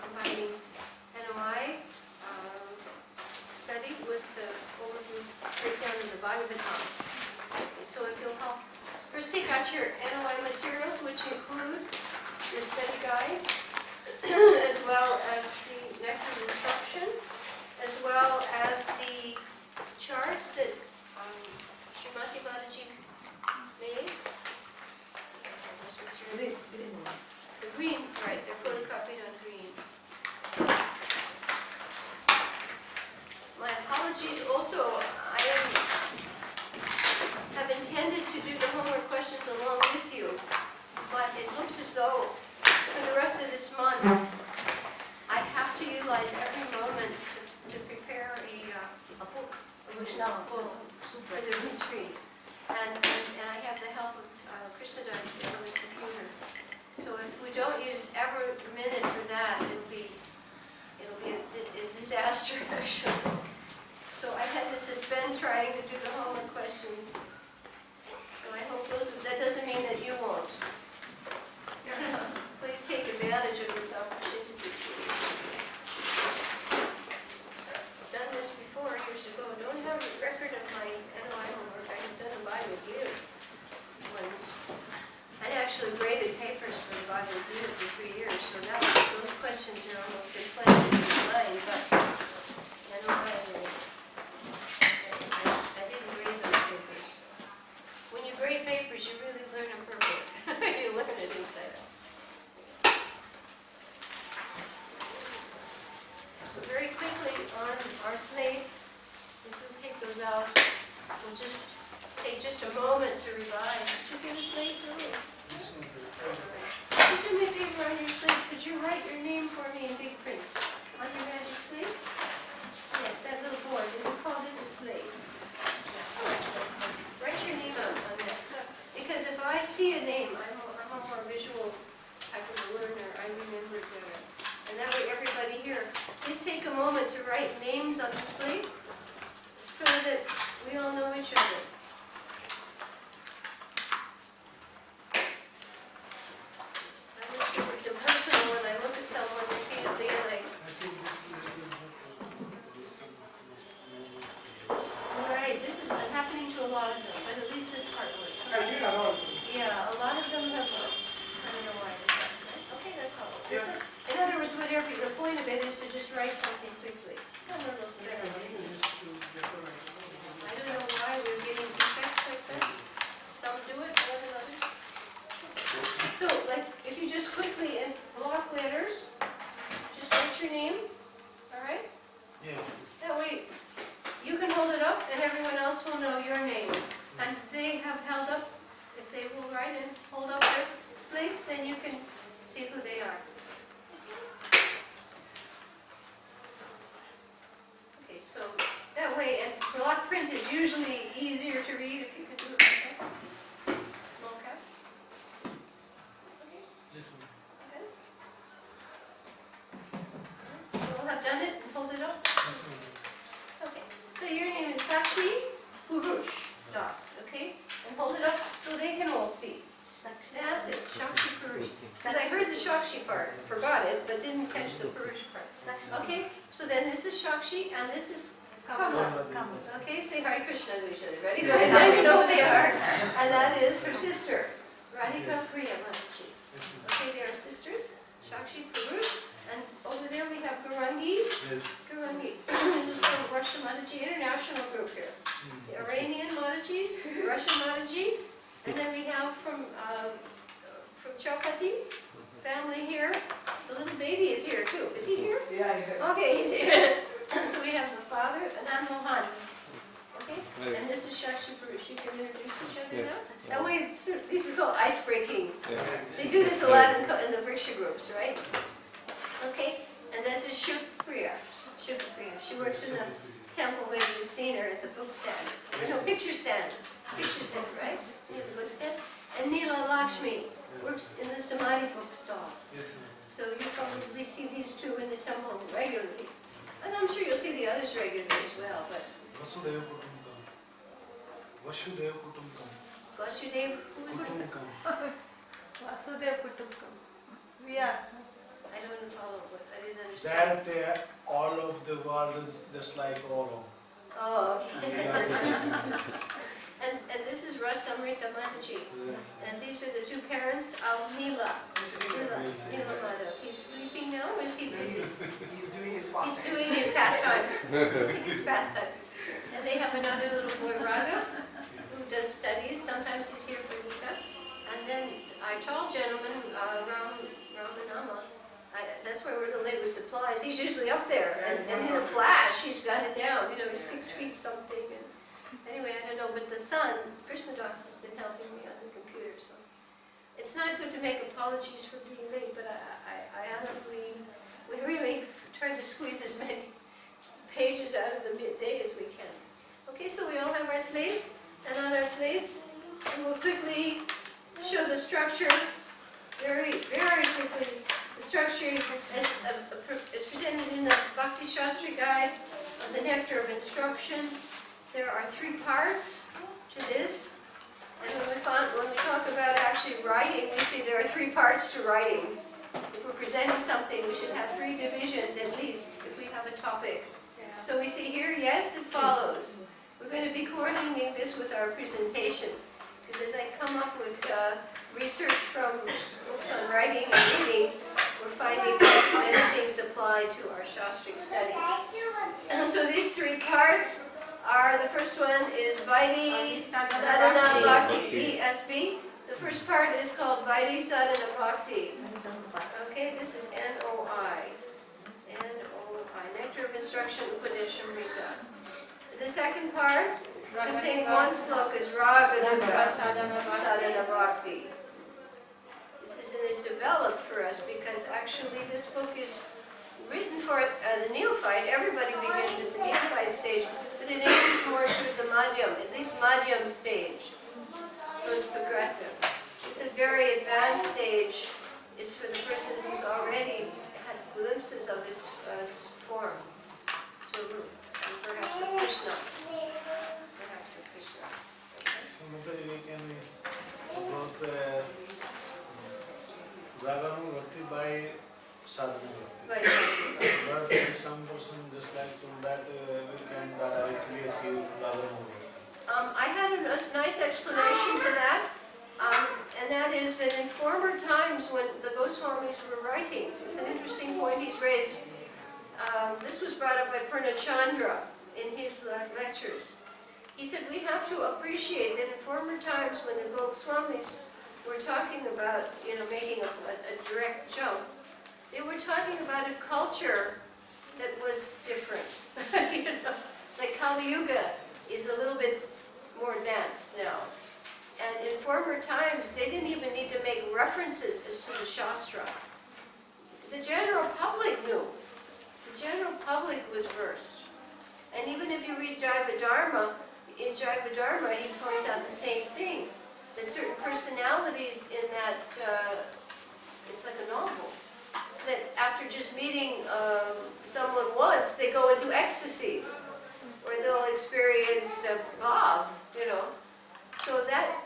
combining NOI study with the overview breakdown of the Bhagavatam. So if you'll help, first take out your NOI materials, which include your study guide, as well as the Nectar instruction, as well as the charts that Srimad Mataji made. The green, right, they're photocopied on green. My apologies also, I have intended to do the homework questions along with you, but it looks as though for the rest of this month, I have to utilize every moment to prepare a book, for the retreat. And I have the help of Krishnadas on the computer. So if we don't use every minute for that, it'll be a disaster actually. So I had to suspend trying to do the homework questions. So I hope that doesn't mean that you won't. Please take advantage of this opportunity. I've done this before years ago. Don't have a record of my NOI homework. I have done a Bible Gita once. I actually graded papers for the Bible Gita for 3 years, so those questions are almost implanted in my mind, but I didn't grade those papers. When you grade papers, you really learn them perfect. You learn it inside out. So very quickly on our slates, if we'll take those out, we'll just take just a moment to revise. Did you get a slate for me? Could you do me a favor on your slate? Could you write your name for me in big print on your magic slate? Yes, that little board. And we call this a slate. Write your name on that. So, because if I see a name, I'm a more visual type of a learner. I remember it better. And that way everybody here, please take a moment to write names on the slate so that we all know each other. It's impersonal when I look at someone repeatedly and Right, this is happening to a lot of them, but at least this part works. Yeah, a lot of them have I don't know why they have that. Okay, that's all. In other words, the point of it is to just write something quickly. Some are looking better. I don't know why we're getting defects like that. Some do it more than others. So, like, if you just quickly in block letters, just write your name, all right? Yes. That way, you can hold it up and everyone else will know your name. And they have held up, if they will write and hold up their slates, then you can see who they are. Okay, so that way, and block print is usually easier to read if you can do it like that. Small caps. Okay. Okay. You all have done it and hold it up? Okay. So your name is Sakshi Purush Das, okay? And hold it up so they can all see. That's it, Sakshi Purush. Because I heard the Sakshi part, forgot it, but didn't catch the Purush part. Okay, so then this is Sakshi and this is Kamala. Okay, say Hare Krishna to each other. Ready? Now you know who they are. And that is her sister, Radhika Priya Mataji. Okay, they are sisters, Sakshi Purush. And over there we have Gurangi. Yes. Gurangi. This is from Russian Mataji International Group here. The Iranian Matajis, the Russian Mataji. And then we have from Chowpatty family here. The little baby is here too. Is he here? Yeah. Okay, he's here. So we have the father, Anand Mohan. Okay? And this is Sakshi Purush. You can introduce each other now? That way, this is called ice breaking. They do this a lot in the Vriksha groups, right? Okay? And this is Shukriya. She works in the temple. Maybe you've seen her at the book stand. No, picture stand. Picture stand, right? See the book stand? And Neela Lakshmi works in the Samadhi book stall. Yes, So you probably see these two in the temple regularly. And I'm sure you'll see the others regularly as well, but Vasudeva Kutumbakam. Vasudeva Kutumbakam. Vasudev, who is that? Kutumbakam. Vasudeva Kutumbakam. We are. I don't follow, but I understand. That all of the world is just like Oro. Oh, And we okay. are different. And this is Rasamrita Mataji. Yes. And these are the two parents of Neela. Neela Madhav. He's sleeping now, or is he busy? He's doing his He's fasting. doing his pastimes. His pastime. And they have another little boy, Raghav, who does studies. Sometimes he's here for Gita. And then our tall gentleman, Ramanama, that's where we're going to lay with supplies. He's usually up there. And in a flash, he's got it down. You know, he's 6 feet something. And anyway, I don't know. But the son, Krishnadas, has been helping me on the computer. So it's not good to make apologies for being late, but I honestly, we really tried to squeeze as many pages out of the midday as we can. Okay, so we all have our slates, and on our slates, and we'll quickly show the structure, very quickly. The structure is presented in the Bhakti Shastri Guide of the Nectar of Instruction. There are 3 parts to this, and when we talk about actually writing, we see there are 3 parts to writing. If we're presenting something, we should have 3 divisions at least, if we have a topic. So we see here, yes, it follows. We're going to be coordinating this with our presentation, because as I come up with research from books on writing and reading, we're finding that many things apply to our Shastric study. And so these 3 parts are, the first one is Vaidhi Sadhana Bhakti, VSB. The first part is called Vaidhi Sadhana Bhakti. Okay, this is NOI. NOI, Nectar of Instruction, Upadeshamrita. The second part, containing 1 sloka, is Raganuga Sadhana Bhakti. This is developed for us because actually this book is written for the neophyte. Everybody begins at the neophyte stage, but it aims more to the madhyam, at least madhyam stage. So it's progressive. It's a very advanced stage is for the person who's already had glimpses of his form, Swarup, and perhaps of Krishna. Perhaps of Krishna. So Mataji, we can approach Raganu Bhakti by Sadhana Bhakti. Right. But some person just like to that we can directly achieve Raganu Bhakti. I had a nice explanation for that, and that is that in former times when the Goswamis were writing, it's an interesting point he's raised. This was brought up by Purnachandra in his lectures. He said we have to appreciate that in former times when the Goswamis were talking about, making a direct jump, they were talking about a culture that was different. Like Kali Yuga is a little bit more advanced now. And in former times, they didn't even need to make references as to the Shastra. The general public knew. The general public was versed. And even if you read Jaiva Dharma, in Jaiva Dharma, he points out the same thing, that certain personalities in that, it's like a novel, that after just meeting someone once, they go into ecstasies, or they'll experience bhav, So that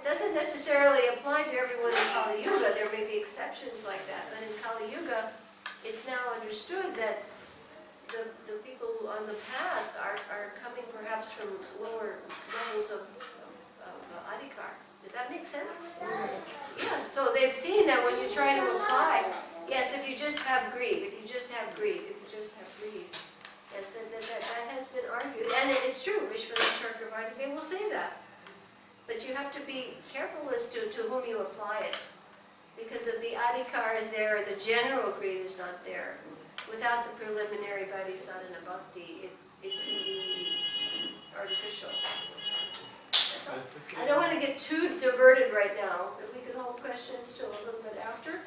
doesn't necessarily apply to everyone in Kali Yuga. There may be exceptions like that, but in Kali Yuga, it's now understood that the people on the path are coming perhaps from lower levels of adhikar. Does that make sense? Yeah, so they've seen that when you try to apply, yes, if you just have greed, yes, that has been argued. And it's true, Vishwanath Chakravarti, they will say that. But you have to be careful as to whom you apply it. Because if the adhikar is there, the general greed is not there. Without the preliminary Vaidhi Sadhana Bhakti, it can be artificial. I don't want to get too diverted right now. If we could hold questions till a little bit after.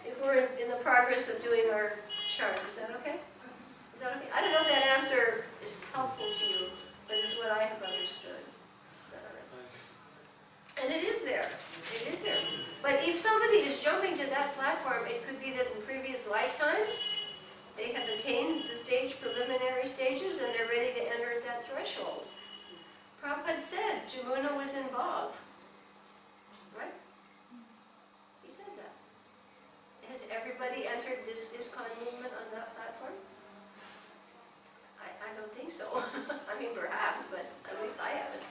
If we're in the progress of doing our chart, is that okay? Is that okay? I don't know if that answer is helpful to you, but it's what I have understood. Is that all right? And it is there. It is there. But if somebody is jumping to that platform, it could be that in previous lifetimes, they have attained the preliminary stages, and they're ready to enter at that threshold. Prabhupada said Jamuna was involved. Right? He said that. Has everybody entered this ISKCON movement think so. I mean, perhaps, but at least I haven't.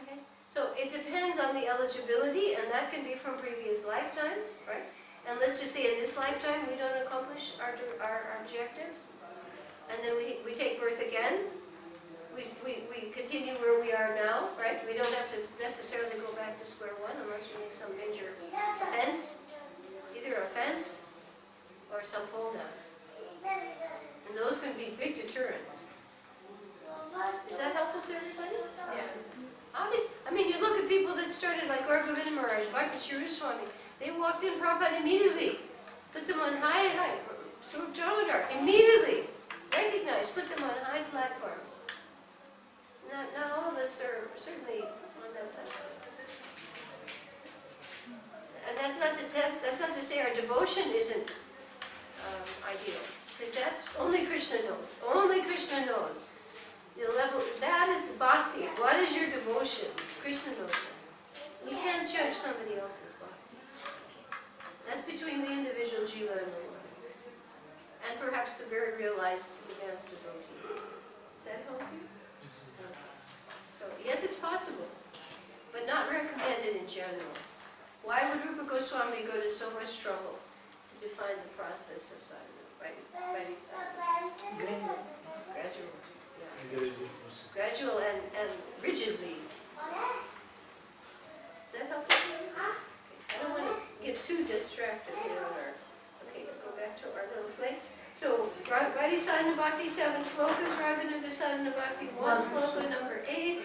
Okay? So it depends on the eligibility, and that can be from previous lifetimes, right? And let's just say in this lifetime we don't accomplish our objectives, and then we take birth again. We continue where we are now, right? We don't have to necessarily go back to square one unless we make some major offense, either offense or some fall down. And those can be big deterrents. Is that helpful to everybody? Yeah. Obvious. I mean, you look at people that started like Gorgovinda Maharaj, Bhakti Churu Swami. They walked in Prabhupada immediately, put them on high, Swarup Damodar, immediately recognized, put them on high platforms. Not all of us are certainly on that platform. And that's not to say our devotion isn't ideal, because that's only Krishna knows. Only Krishna knows. The level, that is bhakti. What is your devotion? Krishna knows it. You can't judge somebody else's bhakti. That's between the individual jiva and the Lord. And perhaps the very realized advanced devotee. Does that help you? So, yes, it's possible, but not recommended in general. Why would Rupa Goswami go to so much trouble to define the process of sadhana? Right? Gradual. Yeah. Gradual and rigidly. Does that help you? Okay. I don't want to get too distracted here on our... Okay, go back to our little slate. So, Radhi Sadhana Bhakti, 7 slokas, Raganuga Sadhana Bhakti, 1 sloka, number 8,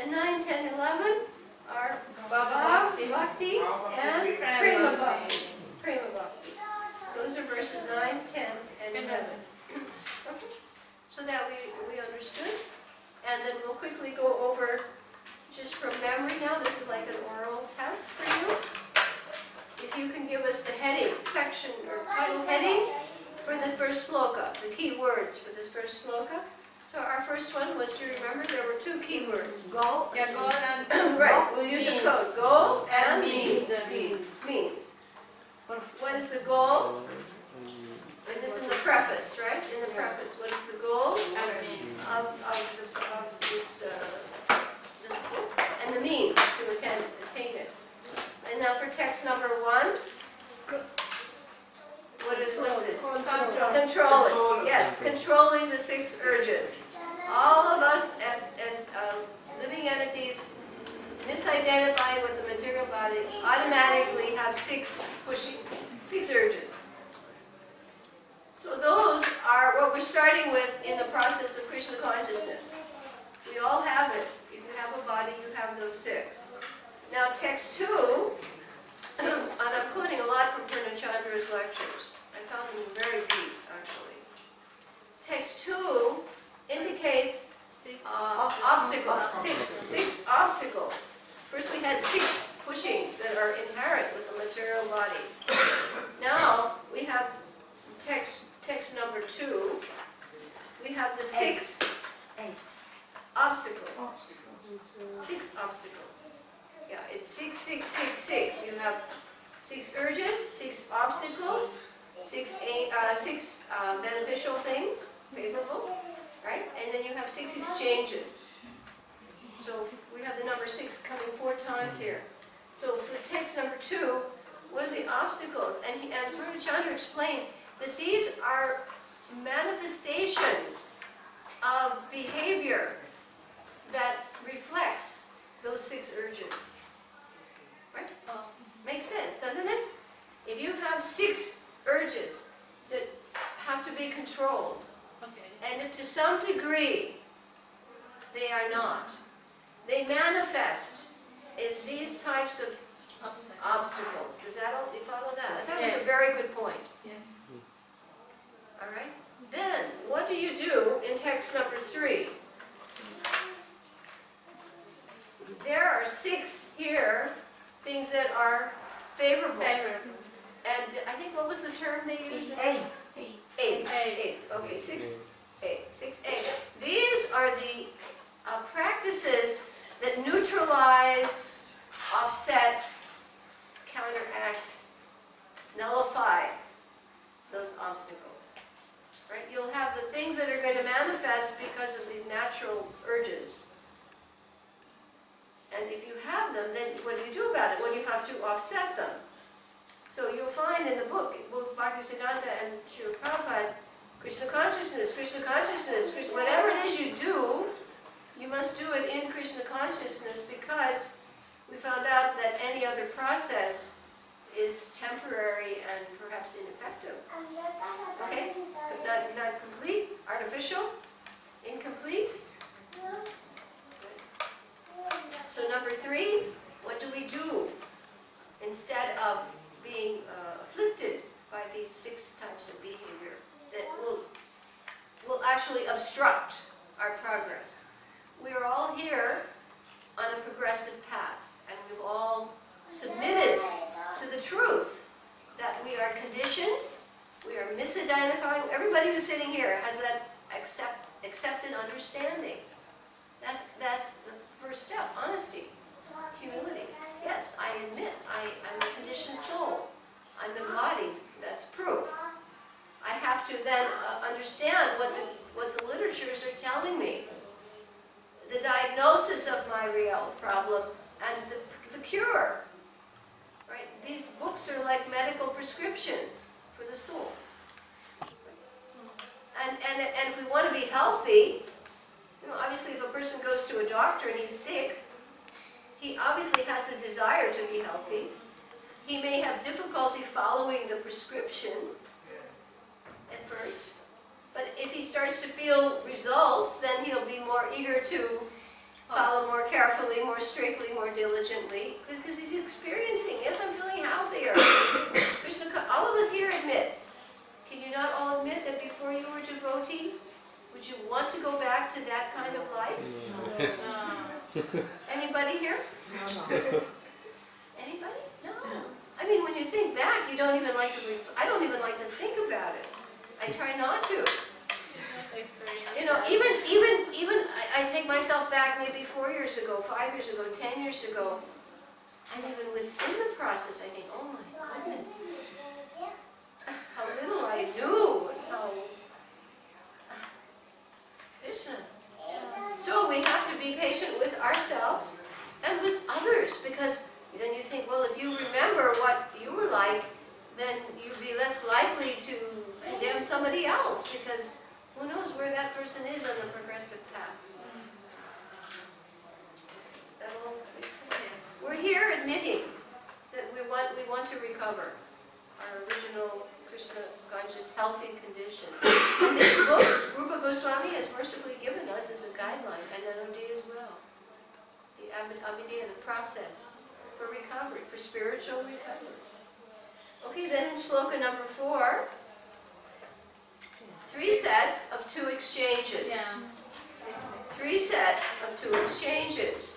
and 9, 10, 11 are Bhakti Bhakti and Prema Bhakti. Prema Bhakti. Those are verses 9, 10, and 11. Okay. So that we understood. And then we'll quickly go over, just from memory now, this is like an oral test for you. If you can give us the heading, section, or title heading, for the first sloka, the key words for this first sloka. So our first one was, do you remember, there were 2 key words, goal. Yeah, goal and right, we'll use a code. Goal and means. Means. What is the goal? And this is in the preface, right? In the preface, what is the goal of this book? And the means to attain it. And now for text number 1. What's this? Controlling. Yes, controlling the 6 urges. All of us as living entities misidentified with the material body automatically have 6 urges. So those are what we're starting with in the process of Krishna consciousness. We all have it. If you have a body, you have those 6. Now text 2, and I'm quoting a lot from Purnachandra's lectures. I found them very deep, actually. Text 2 indicates obstacles, 6 obstacles. First we had 6 pushings that are inherent with the material body. Now we have text number 2. We have the 6 obstacles. 6 obstacles. Yeah, it's 6, 6, 6, 6. You have 6 urges, 6 obstacles, 6 beneficial things, favorable, right? And then you have 6 exchanges. So we have the number 6 coming 4 times here. So for text number 2, what are the obstacles? And Purnachandra explained that these are manifestations of behavior that reflects those 6 urges. Right? Makes sense, doesn't it? If you have 6 urges that have to be controlled, and if to some degree they are not, they manifest as these types of obstacles. Does that all, you follow that? I thought it was a very good point. Yeah. All right? Then, what do you do in text number 3? There are 6 here, things that are favorable. And I think, what was the term they used? 8. 8. Okay, 6. 8. These are the practices that neutralize, offset, counteract, nullify those obstacles. right? You'll have the things that are going to manifest because of these natural urges. And if you have them, then what do you do about it? Well, you have to offset them. So you'll find in the book, both Bhaktisiddhanta and Srila Prabhupada, Krishna consciousness, whatever it is you do, you must do it in Krishna consciousness, because we found out that any other process is temporary and perhaps ineffective. Okay? Not complete, artificial, incomplete. So number 3, what do we do instead of being afflicted by these 6 types of behavior that will actually obstruct our progress? We are all here on a progressive path, and we've all submitted to the truth that we are conditioned, we are misidentifying. Everybody who's sitting here has that accepted understanding. That's the first step, honesty, humility. Yes, I admit I'm a conditioned soul. I'm embodied. That's proof. I have to then understand what the literatures are telling me, the diagnosis of my real problem and the cure. Right? These books are like medical prescriptions for the soul. And if we want to be healthy, obviously if a person goes to a doctor and he's sick, he obviously has the desire to be healthy. He may have difficulty following the prescription at first, but if he starts to feel results, then he'll be more eager to follow more carefully, more strictly, more diligently, because he's experiencing, yes, I'm feeling healthier. All of us here admit, can you not all admit that before you were devotee, would you want to go back to that kind of life? Anybody here? Anybody? No. I mean, when you think back, you don't even like to. I don't even like to think about it. I try not to. Even I take myself back maybe 4 years ago, 5 years ago, 10 years ago, and even within the process, I think, oh my goodness, how little I knew, how. So we have to be patient with ourselves and with others, because then you think, well, if you remember what you were like, then you'd be less likely to condemn somebody else, because who knows where that person is on the progressive path. Is that all? We're here admitting that we want to recover our original Krishna conscious healthy condition. And this book, Rupa Goswami has mercifully given us as a guideline, and NOD as well. The Abhidhamma, the process for recovery, for spiritual recovery. Okay, then in shloka number 4, 3 sets of 2 exchanges. Yeah. 3 sets of 2 exchanges.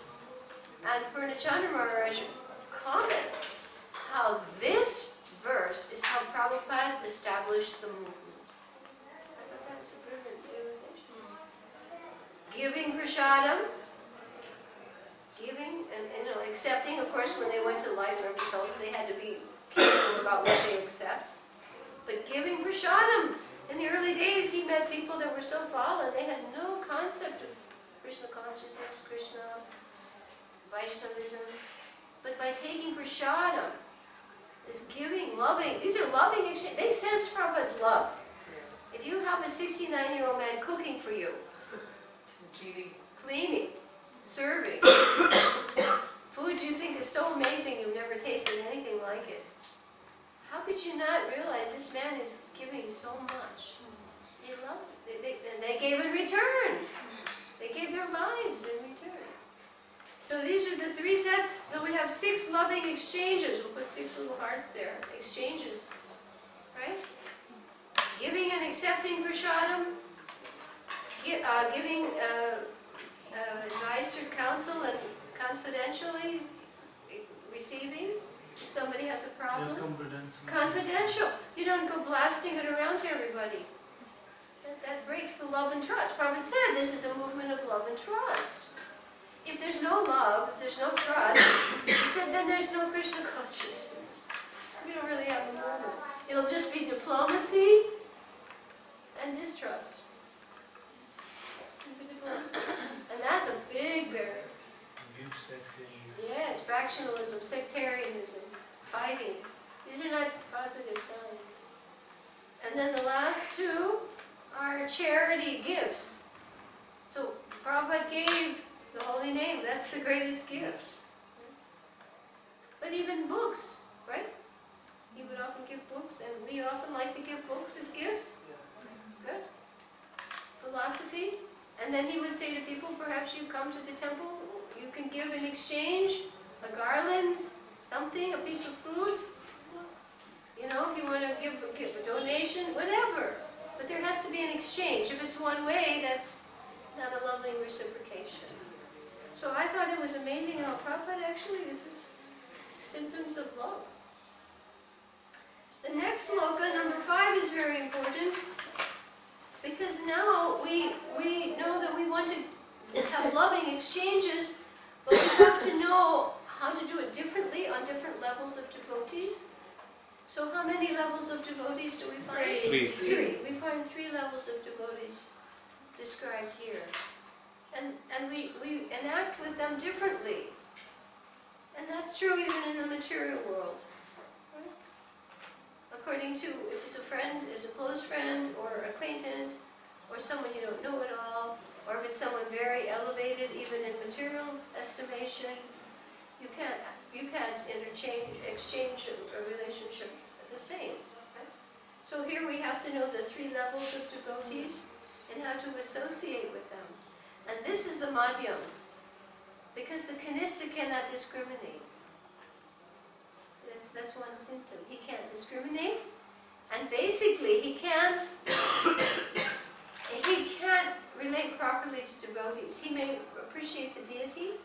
And Purnachandra Maharaj comments how this verse is how Prabhupada established the movement. I thought that was a brilliant realization. Giving prashadam, giving and accepting. Of course, when they went to life members' homes, they had to be careful about what they accept. But giving prashadam. In the early days, he met people that were so fallen, they had no concept of Krishna consciousness, Krishna, Vaishnavism. But by taking prashadam, this giving, loving, these are loving exchange. They sense Prabhupada's love. If you have a 69-year-old man cooking for you, cleaning, serving, food you think is so amazing you've never tasted anything like it, how could you not realize this man is giving so much? They love it. And they gave in return. They gave their lives in return. So these are the 3 sets. So we have 6 loving exchanges. We'll put 6 little hearts there. Exchanges. Right? Giving and accepting prashadam. Giving advice or counsel and confidentially receiving. If somebody has a problem. Yes, confidential. You don't go blasting it around to everybody. That breaks the love and trust. Prabhupada said this is a movement of love and trust. If there's no love, if there's no trust, he said then there's no Krishna consciousness. We don't really have a movement. It'll just be diplomacy and factionalism, sectarianism, fighting. These are not positive signs. And then the last two are charity gifts. So Prabhupada gave the holy name. That's the greatest gift. But even books, right? He would often give books, and we often like to give books as gifts. Good. Philosophy. And then he would say to people, perhaps you come to the temple, you can give in exchange a garland, something, a piece of fruit. You know, if you want to give a donation, whatever. But there has to be an exchange. If it's one way, that's not a lovely reciprocation. So I thought it was amazing how Prabhupada actually, this is symptoms of love. The next sloka, number 5, is very important because now we know that we want to have loving exchanges, but we have to know how to do it differently on different levels of devotees. So how many levels of devotees do we find? 3. We find 3 levels of devotees described here. And we enact with them differently. And that's true even in the material world. Right? According to if it's a friend, is a close friend, or acquaintance, or someone you don't know at all, or if it's someone very elevated, even in material estimation, you can't exchange a relationship the same. Right? So here we have to know the 3 levels of devotees and how to associate with them. And this is the madhyam, because the kanista cannot discriminate. That's one symptom. He can't discriminate, and basically he can't relate properly to devotees. He may appreciate the deity,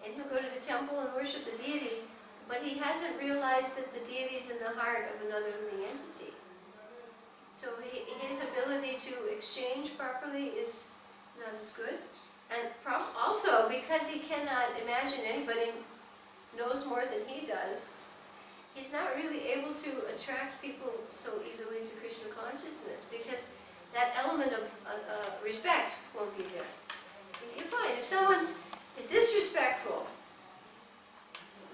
and he'll go to the temple and worship the deity, but he hasn't realized that the deity is in the heart of another living entity. So his ability to exchange properly is not as good. And also, because he cannot imagine anybody knows more than he does, he's not really able to attract people so easily to Krishna consciousness, because that element of respect won't be there. You find if someone is disrespectful,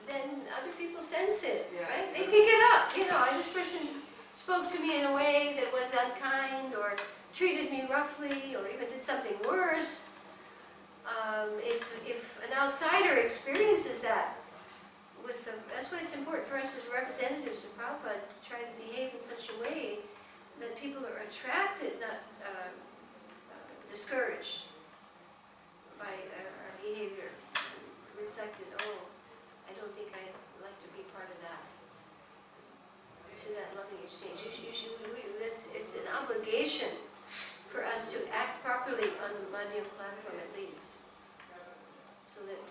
then other people sense it, right? They pick it up. You know, this person spoke to me in a way that was unkind, or treated me roughly, or even did something worse. If an outsider experiences that, that's why it's important for us as representatives of Prabhupada to try to behave in such a way that people are attracted, not discouraged by our behavior. Reflected, oh, I don't think I'd like to be part of that. To that loving exchange. It's an obligation for us to act properly on the Madhyam platform at least, so that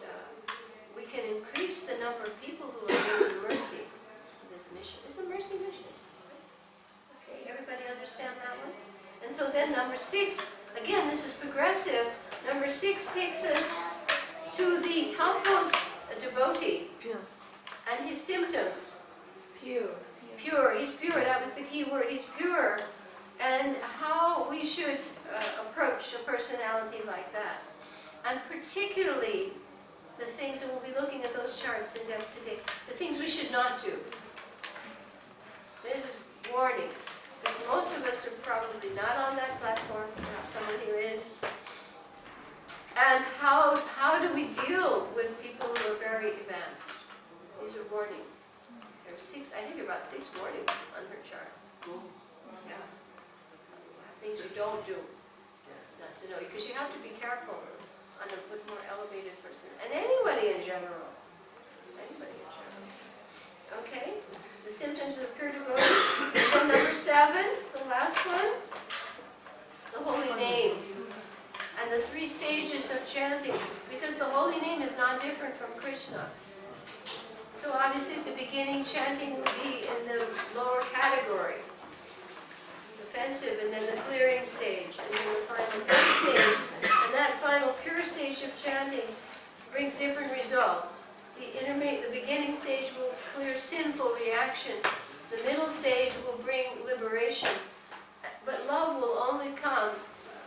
we can increase the number of people who are given mercy in this mission. It's a mercy mission. Okay, everybody understand that one? And so then number 6, again, this is progressive. Number 6 takes us to the topmost devotee and his symptoms. Pure, he's pure, that was the key word, he's pure. And how we should approach a personality like that. And particularly the things, and we'll be looking at those charts in depth today, the things we should not do. This is warning. Most of us are probably not on that platform, perhaps someone who is. And how do we deal with people who are very advanced? These are warnings. There are 6, I think there are about 6 warnings on her chart. Yeah. Things you don't do, not to know, because you have to be careful on a more elevated person, and anybody in general. Okay? The symptoms of pure devotee. And then number 7, the last one, the holy name. And the 3 stages of chanting, because the holy name is not different from Krishna. So obviously at the beginning, chanting would be in the lower category, offensive, and then the clearing stage, and then the final pure stage. And that final pure stage of chanting brings different results. The beginning stage will clear sinful reaction. The middle stage will bring liberation. But love will only come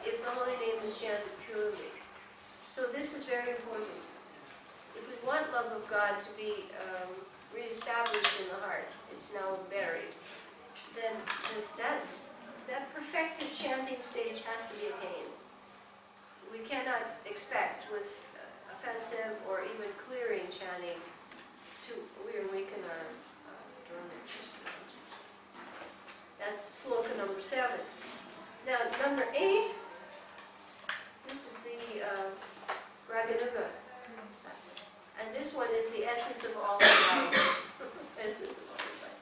if the holy name is chanted purely. So this is very important. If we want love of God to be reestablished in the heart, it's now buried, then that perfected chanting stage has to be attained. We cannot expect with offensive or even clearing chanting to reawaken our dormant consciousness. That's sloka number 7. Now, number 8, this is the Raganuga. And this one is the essence of all advice. Essence of all advice.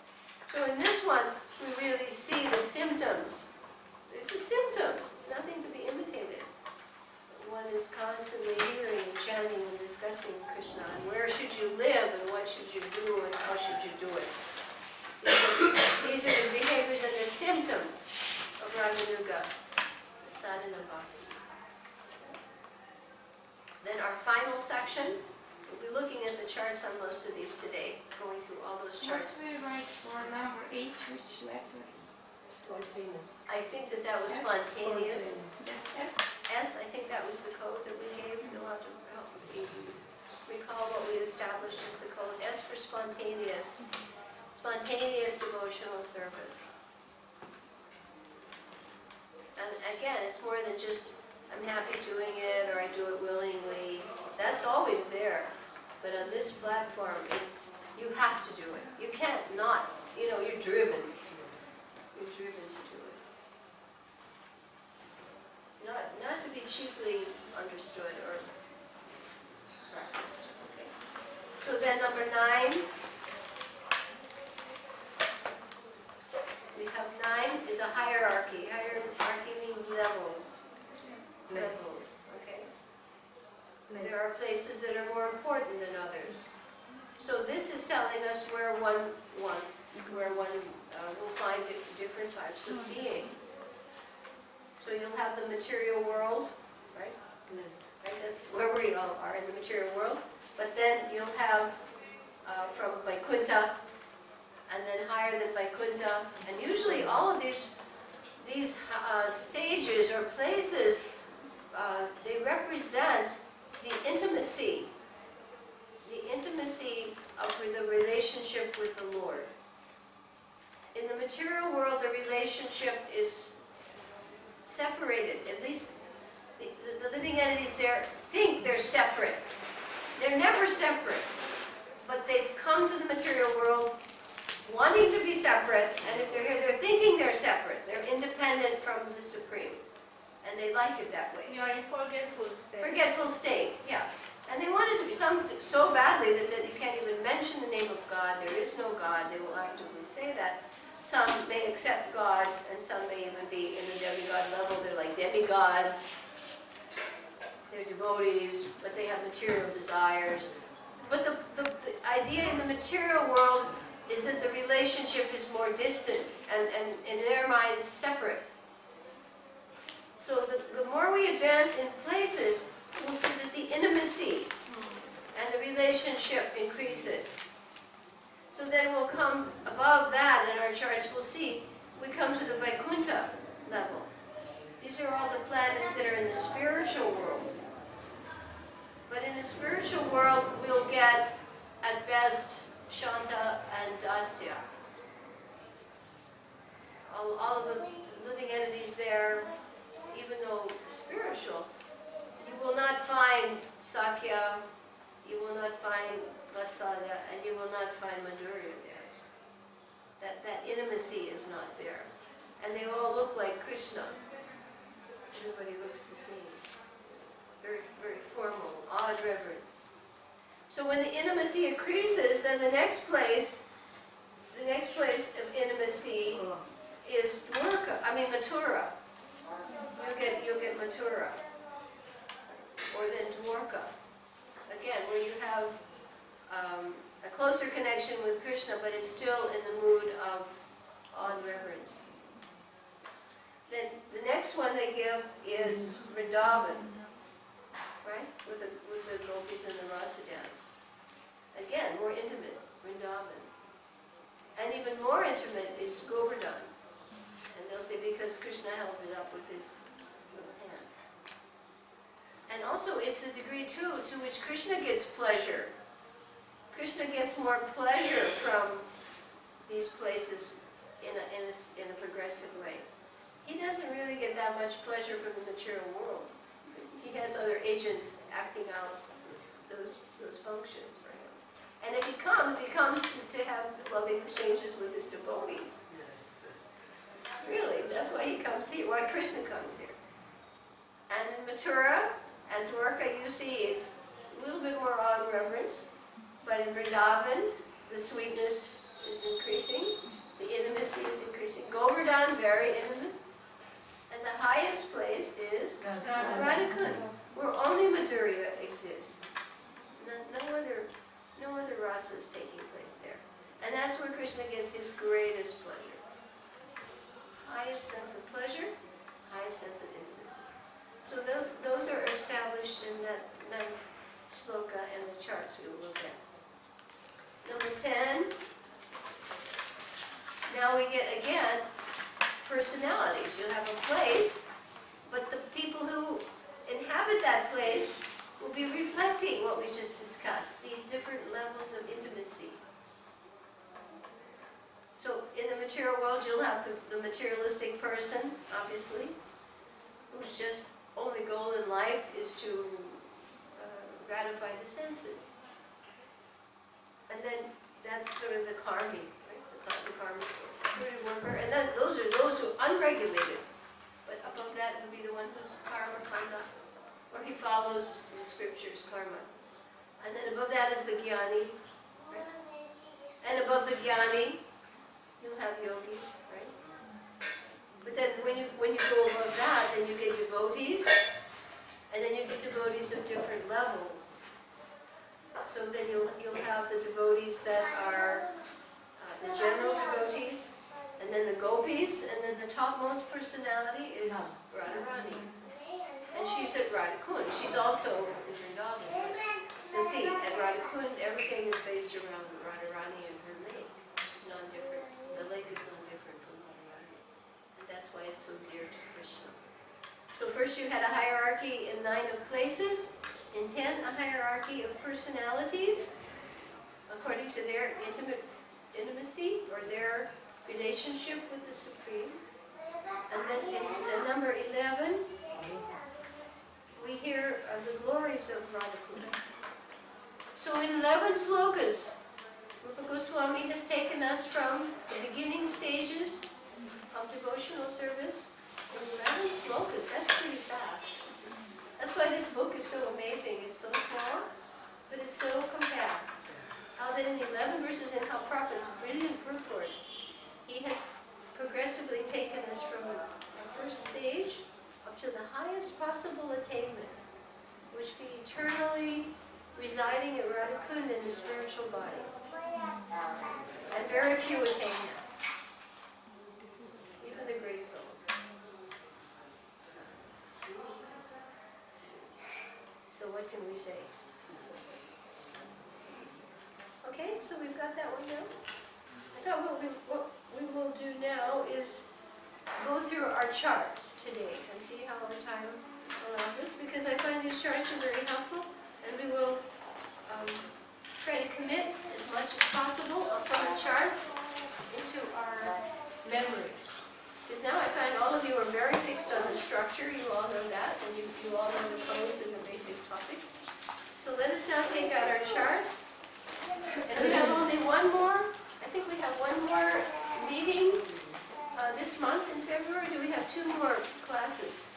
So in this one, we really see the symptoms. It's the symptoms. It's nothing to be imitated. One is constantly hearing and chanting and discussing Krishna. And where should you live and what should you do and how should you do it? These are the behaviors and the symptoms of Raganuga, sadhana bhakti. Then our final section, we'll be looking at the charts on most of these today, going through all those charts. What we write for number 8, which letter? Spontaneous. I think that was spontaneous. Just S? S, I think that was the code that we gave. You'll have to help me recall what we established as the code. S for spontaneous. Spontaneous devotional service. And again, it's more than just, I'm happy doing it or I do it willingly. That's always there. But on this platform, you have to do it. You can't not, you're driven. You're driven to do it. Not to be cheaply understood or practiced. Okay. So then number 9. We have 9 is a hierarchy. Hierarchy means levels. Levels, okay? There are places that are more important than others. So this is telling us where one will find different types of beings. So you'll have the material world, right? Right? That's where we all are, in the material world. But then you'll have from Vaikuntha, and then higher than Vaikuntha. And usually all of these stages or places, they represent the intimacy of the relationship with the Lord. In the material world, the relationship is separated. At least the living entities there think they're separate. They're never separate. But they've come to the material world wanting to be separate, and if they're here, they're thinking they're separate. They're independent from the Supreme. And they like it that way. You are in forgetful state. Forgetful state, yeah. And they want it to be some so badly that you can't even mention the name of God. There is no God. They will actively say that. Some may accept God, and some may even be in the demigod level. They're like demigods. They're devotees, but they have material desires. But the idea in the material world is that the relationship is more distant and in their minds separate. So the more we advance in places, we'll see that the intimacy and the relationship increases. So then we'll come above that in our charts, we'll see, we come to the Vaikuntha level. These are all the planets that are in the spiritual world. But in the spiritual world, we'll get, at best, Shanta and Dasya. All of the living entities there, even though spiritual, you will not find Sakya, you will not find Vatsalya, and you will not find Madhurya there. That intimacy is not there. And they all look like Krishna. Everybody looks the same. Very, very formal, odd reverence. So when the intimacy increases, then the next place of intimacy is Mathura. You'll get Mathura. Or then Dwarka. Again, where you have a closer connection with Krishna, but it's still in the mood of awe and reverence. Then the next one they give is Vrindavan, right? With the gopis and the rasa dance. Again, more intimate, Vrindavan. And even more intimate is Govardhan. And they'll say because Krishna held it up with his little hand. And also it's the degree too to which Krishna gets pleasure Krishna gets more pleasure from these places in a progressive way. He doesn't really get that much pleasure from the material world. He has other agents acting out those functions for him. And he comes to have loving exchanges with his devotees. Really, that's why he comes here, why Krishna comes here. And in Mathura and Dwarka, you see it's a little bit more awe and reverence. But in Vrindavan, the sweetness is increasing, the intimacy is increasing. Govardhan, very intimate. And the highest place is Radhakund, where only Madhurya exists. No other rasa is taking place there. And that's where Krishna gets his greatest pleasure. Highest sense of pleasure, highest sense of intimacy. So those are established in that ninth shloka and the charts we will look at. Number 10. Now we get again personalities. You have a place, but the people who inhabit that place will be reflecting what we just discussed, these different levels of intimacy. So in the material world, you'll have the materialistic person, obviously, whose just only goal in life is to gratify the senses. And then that's sort of the karmi, right? The karmic worker. And then those are those who are unregulated. But above that would be the one who's karma, or he follows the scriptures, karma. And then above that is the jnani, right? And above the jnani, you'll have yogis, right? But then when you go above that, then you get devotees, and then you get devotees of different levels. So then you'll have the devotees that are the general devotees, and then the gopis, and then the topmost personality is Radharani. And she's at Radhakund. She's also in Vrindavan. You see, at Radhakund, everything is based around Radharani and her lake. She's non-different. The lake is non-different from Radharani. And that's why it's so dear to Krishna. So first you had a hierarchy in 9 of places. In 10, a hierarchy of personalities, according to their intimacy or their relationship with the Supreme. And then in number 11, we hear of the glories of Radhakunda. So in 11 slokas, Rupa Goswami has taken us from the beginning stages of devotional service. In 11 slokas, that's pretty fast. That's why this book is so amazing. It's so small, but it's so compact. How that in 11 verses in how Prabhupada's brilliant purports, he has progressively taken us from our first stage up to the highest possible attainment, which be eternally residing at Radhakund in the spiritual body. And very few attain that. Even the great souls. So what can we say? Okay, so we've got that one down. I thought what we will do now is go through our charts today and see how the time allows us, because I find these charts are very helpful, and we will try to commit as much as possible from the charts into our memory. Because now I find all of you are very fixed on the structure, you all know that, and you all know the codes and the basic topics. So let us now take out our charts. And we have only one more, I think we have one more meeting this month in February. Do we have 2 more classes?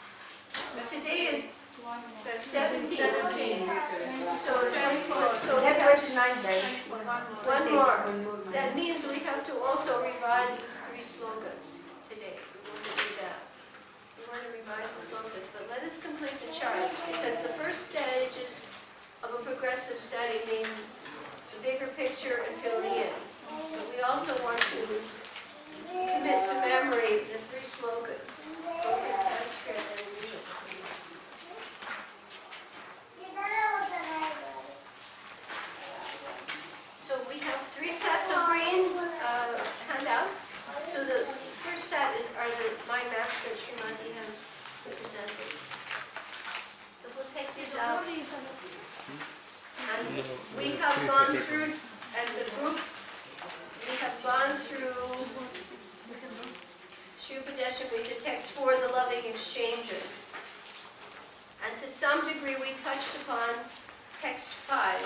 Today is 17. So 24. So we have to, 9 days. one more. That means we have to also revise the 3 slokas today. We want to do that. We want to revise the slokas, but let us complete the charts, because the first stages of a progressive study means the bigger picture and filling in. But we also want to commit to memory the 3 slokas, both in Sanskrit and in English. So we have 3 sets of green handouts. So the first set are the mind maps that Srimad has presented. So we'll take these out. And we have gone through Shri Padeshamrita, text 4, the loving exchanges. And to some degree, we touched upon text 5.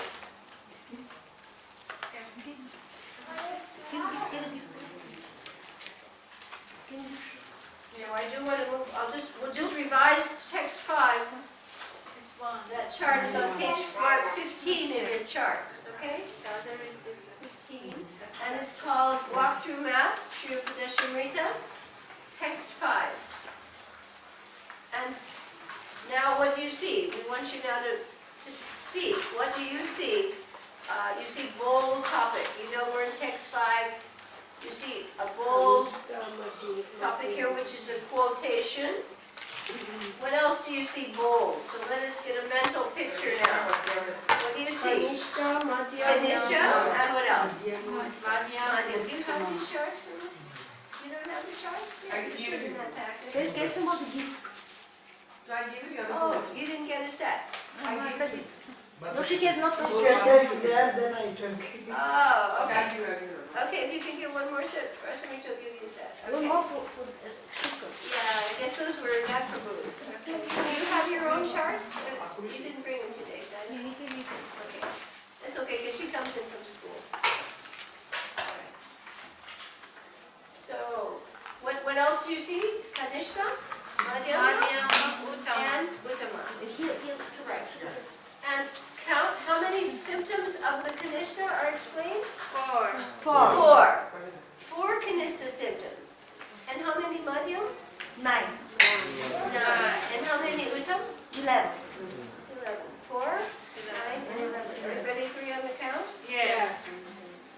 So I do want to move, we'll just revise text 5. It's one. That chart is on page mark 15 in your charts, okay? The other is the 15. And it's called Walkthrough Map, Shri Padeshamrita, text 5. And now what do you see? We want you now to speak. What do you see? You see bold topic. You know we're in text 5. You see a bold topic here, which is a quotation. What else do you see bold? So let us get a mental picture now. What do you see? Kanishta, Madhya, Kanishta, and what else? Madhya. Madhya. Do you have these charts for me? You don't have the charts? Yeah, it's in that packet. Oh, you didn't get a set. No, she has not done. Then I took. Oh, okay. Okay, if you can get one more set, Rasamita will give you a set. One Okay. more for Shukra. Yeah, I guess those were not for booze. Okay. Do you have your own charts? You didn't bring them today, is that it? Okay. That's okay, because she comes in from school. All right. So, what else do you see? Kanishta? Madhyama? And Uttama. Here, Correct. And count how many symptoms of the Kanishta are explained? 4. Four. 4 Kanishta symptoms. And how many Madhyam? 9, 9. And how many Uttam? 11. 11. 4, 9, and 11. Everybody agree on the count? Yes.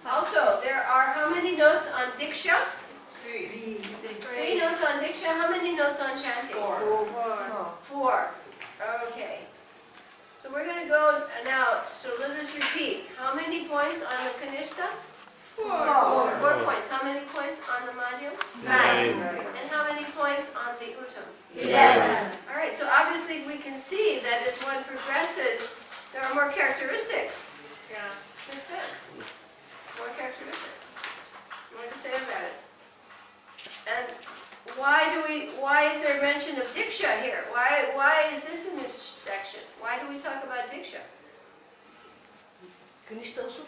Also, there are how many notes on Diksha? 3. 3 notes on Diksha. How many notes on chanting? 4. Okay. So we're going to go now, so let us repeat. How many points on the Kanishta? 4 points. How many points on the Madhyam? 9. And how many points on the Uttam? 11. All right, so obviously we can see that as one progresses, there are more characteristics. Yeah. Makes sense. More characteristics. More to say about it. And why is there mention of Diksha here? Why is this in this section? Why do we talk about Diksha? Kanishta also?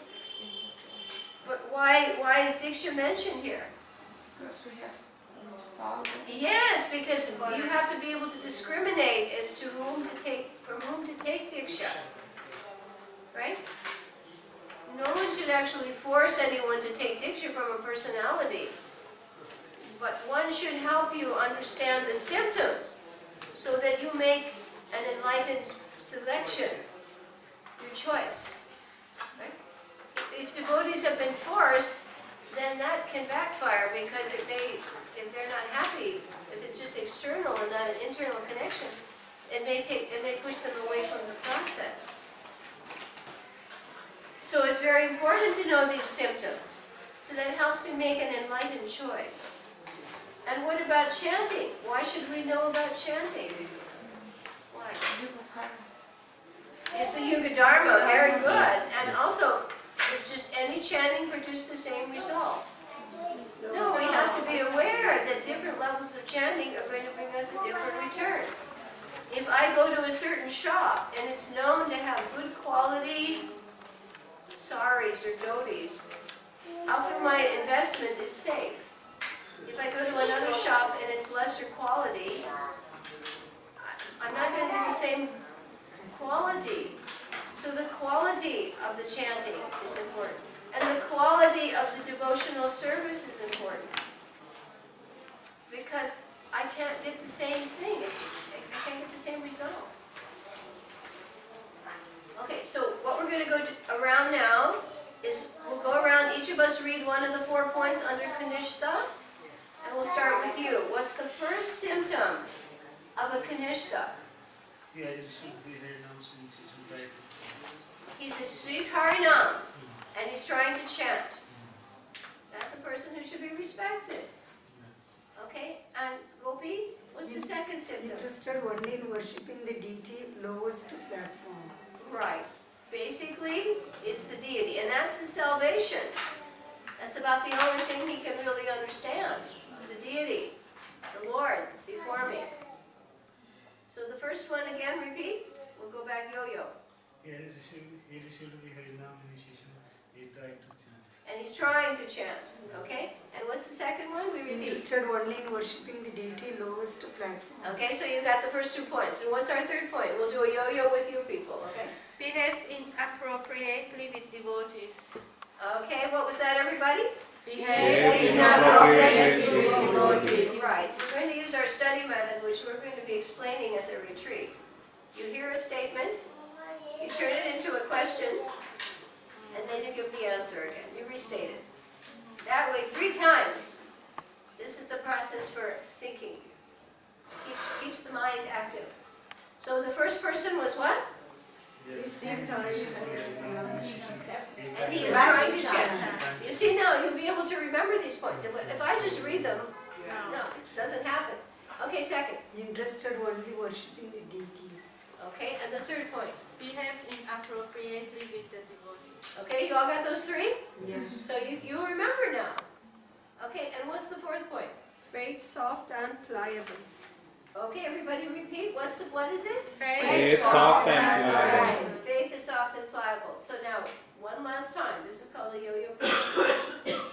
But why is Diksha mentioned here? Because we have to follow. Yes, because you have to be able to discriminate as to from whom to take Diksha. Right? No one should actually force anyone to take Diksha from a personality. But one should help you understand the symptoms so that you make an enlightened selection, your choice. Right? If devotees have been forced, then that can backfire because if they're not happy, if it's just external and not an internal connection, it may push them away from the process. So it's very important to know these symptoms. So that helps you make an enlightened choice. And what about chanting? Why should we know about chanting? Why? It's the Yuga Dharma, very good. And also, does just any chanting produce the same result? No, we have to be aware that different levels of chanting are going to bring us a different return. If I go to a certain shop and it's known to have good quality saris or dhotis, I'll feel my investment is safe. If I go to another shop and it's lesser quality, I'm not going to get the same quality. So the quality of the chanting is important. And the quality of the devotional service is important. Because I can't get the same thing. I can't get the same result. Okay, so what we're going to go around now is we'll go around, each of us read one of the 4 points under Kanishta. And we'll start with you. What's the first symptom of a Kanishta? Yeah, it should be renouncing right. He's a Sri Harinam, and he's trying to chant. That's a person who should be respected. Okay, and Gopi, what's the second symptom? Interested only in worshipping the deity lowest platform. Right. Basically, it's the deity, and that's his salvation. That's about the only thing he can really understand, the deity. he received the Harinam initiation. He tried to chant. And he's trying to chant, okay? And what's the second one? We repeat. Interested only in worshipping the deity lowest platform. Okay, so you got the first 2 points. And what's our third point? We'll do a yo-yo with you people, okay? Behaves inappropriately with devotees. Okay, what was that, everybody? Behaves inappropriately with devotees. Right. We're going to use our study method, which we're going to be explaining at the retreat. You hear a statement, you turn it into a question, and then you give the answer again. You restate it. That way 3 times. This is the process for thinking. Keeps the mind active. So the first person was what? Yes. And he is trying to chant. You see now, you'll be able to remember these points. If I just read them, no, it doesn't happen. Okay, second. Interested only worshipping the deities. Okay, and the third point. Behaves inappropriately with the devotees. Okay, you all got those 3? Yeah. So you remember now. Okay, and what's the fourth point? Faith soft and pliable. Okay, everybody repeat. What is it? Faith soft and pliable. Right. Faith is soft and pliable. So now, one last time. This is called a yo-yo.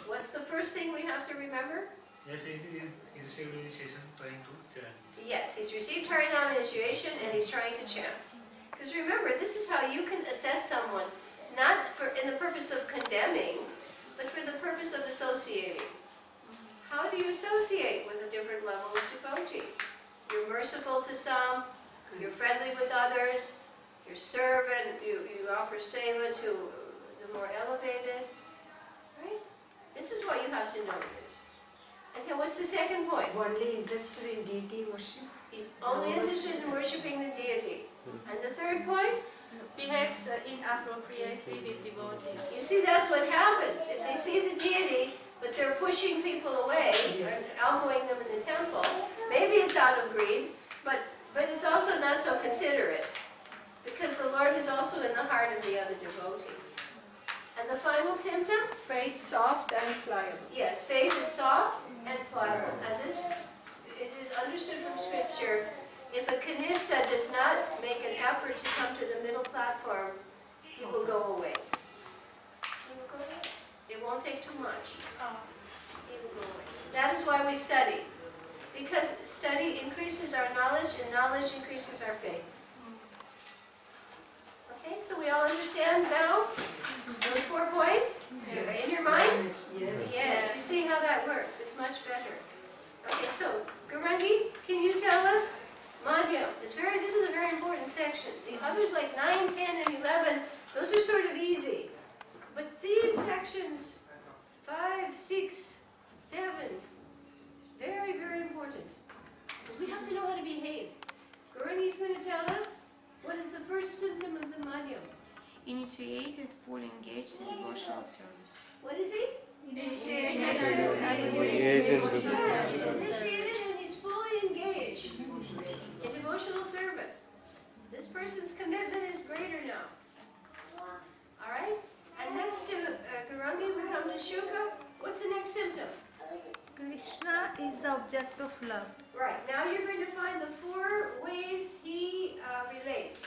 What's the first thing we have to remember? Yes, he received initiation trying to chant. Yes, he's received Harinam initiation and he's trying to chant. Because remember, this is how you can assess someone, not in the purpose of condemning, but for the purpose of associating. How do you associate with a different level of devotee? You're merciful to some, you're friendly with others, you're servant, you offer seva to the more elevated, right? This is what you have to know this. Okay, what's the second point? Only interested in deity worship. He's only interested in worshipping the deity. And the third point? Behaves inappropriately with devotees. You see, that's what happens. If they see the deity, but they're pushing people away, Yes. or elbowing them in the temple, maybe it's out of greed, but it's also not so considerate, because the Lord is also in the heart of the other devotee. And the final symptom? Faith soft and pliable. Yes, faith is soft and pliable. And this, it is understood from Scripture, if a Kanishta does not make an effort to come to the middle platform, he will go away. He will go away. It won't take too much. He will go away. That is why we study. Because study increases our knowledge, and knowledge increases our faith. Okay, so we all understand now those 4 points? In your mind? Yes. Yes, you see how that works. It's much better. Okay, so Garangi, can you tell us? Madhyam, this is a very important section. The others like 9, 10, and 11, those are sort of easy. But these sections, 5, 6, 7, very, very important. Because we have to know how to behave. Garangi's going to tell us what is the first symptom of the Madhyam. Initiated, fully engaged in devotional service. What is he? Engaged in He's initiated and he's fully engaged in devotional service. This person's commitment is greater now. All right? And next to Garangi, we come to Shuka. What's the next symptom? Krishna is the object of love. Right. Now you're going to find the 4 ways he relates.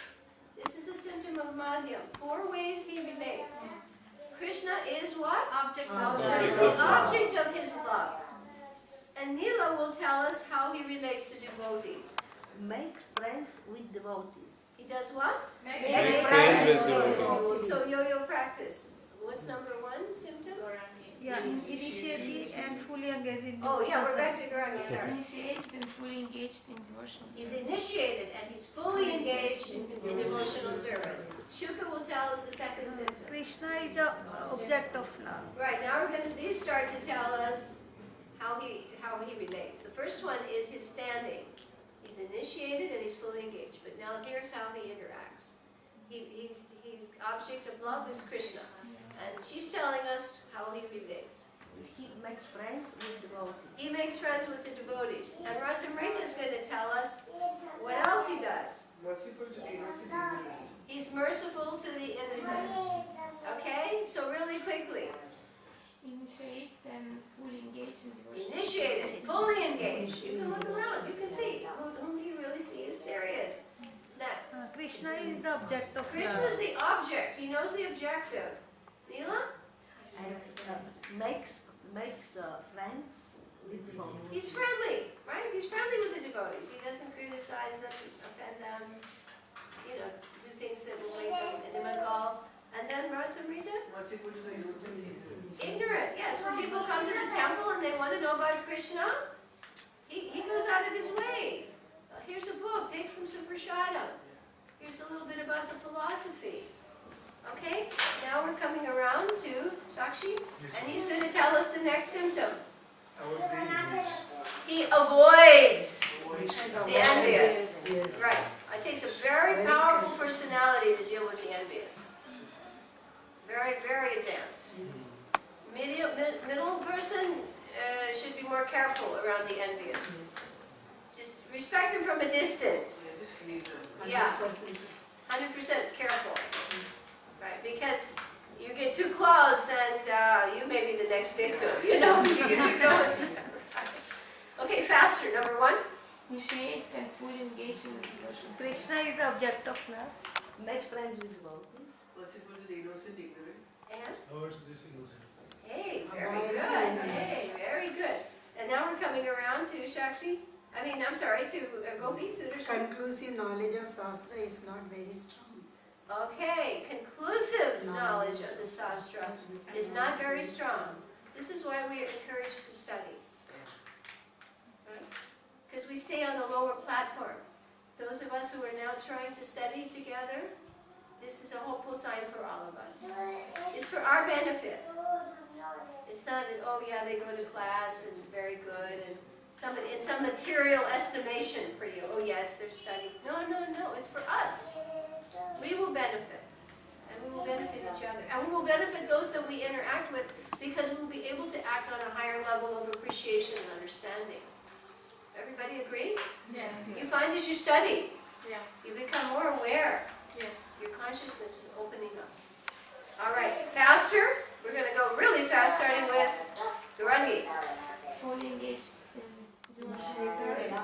This is the symptom of Madhyam. 4 ways he relates. Krishna is what? Object Is the object of his love. And Neela will tell us how he relates to devotees. Makes friends with devotees. He does what? Make friends with devotees. So yo-yo practice. What's number 1 symptom? Yeah, initiative and fully engaged in Oh yeah, we're devotional back to Garangi, sorry. Initiated and fully engaged in devotional He's service. initiated and he's fully engaged in devotional service. Shuka will tell us the second symptom. Krishna is the object of love. Right, now these start to tell us how he relates. The first one is his standing. He's initiated and he's fully engaged. But now here's how he interacts. His object of love is Krishna. And she's telling us how he relates. He makes friends with devotees. He makes friends with the devotees. And Rasamrita is going to tell us what else he does. Merciful to the innocent. He's merciful to the innocent. Okay? So really quickly. Initiated and fully engaged in devotional Initiated, fully engaged. You can look around. You can see whom you really see is serious. Next. Krishna Krishna is the object of Krishna is love. the object. He knows the objective. Neela? Makes friends with devotees. He's friendly, right? He's friendly with the devotees. He doesn't criticize them, offend them, do things that will make them animal. And then Rasamrita? Merciful to the innocent. Ignorant, yes. When people come to the temple and they want to know about Krishna, he goes out of his way. Here's a book, take some prashadam. Here's a little bit about the philosophy. Okay, now we're coming around to Sakshi, and he's going to tell us the next symptom. He avoids the envious. Yes. Right. It takes a very powerful personality to deal with the envious. Very, very advanced. Yes. Middle person should be more careful around the envious. Yes. Just respect him from a distance. Yeah. 100% careful. Right, because you get too close and you may be the next victim, you get too close. Okay, faster, number 1. Initiates and fully engaged in the devotional service. Krishna is the object of love. Makes friends with devotees. Merciful to the innocent ignorant. And? Avoids this innocence. Hey, very Avoids good. the envious. Hey, very good. And now we're coming around to Shakshi. To Gopi, Sudarshan. Conclusive knowledge of Shastra is not very strong. Okay, conclusive knowledge of the Shastra is not very strong. This is why we are encouraged to study. Because we stay on the lower platform. Those of us who are now trying to study together, this is a hopeful sign for all of us. It's for our benefit. It's not that, oh yeah, they go to class and very good, and in some material estimation for you. Oh yes, they're studying. No, it's for us. We will benefit. And we will benefit each other. And we will benefit those that we interact with because we will be able to act on a higher level of appreciation and understanding. Everybody agree? Yes. You find as you study, Yeah. you become more aware. Yes. Your consciousness is opening up. All right, faster. We're going to go really fast, starting with Durangi. Fully engaged in devotional service.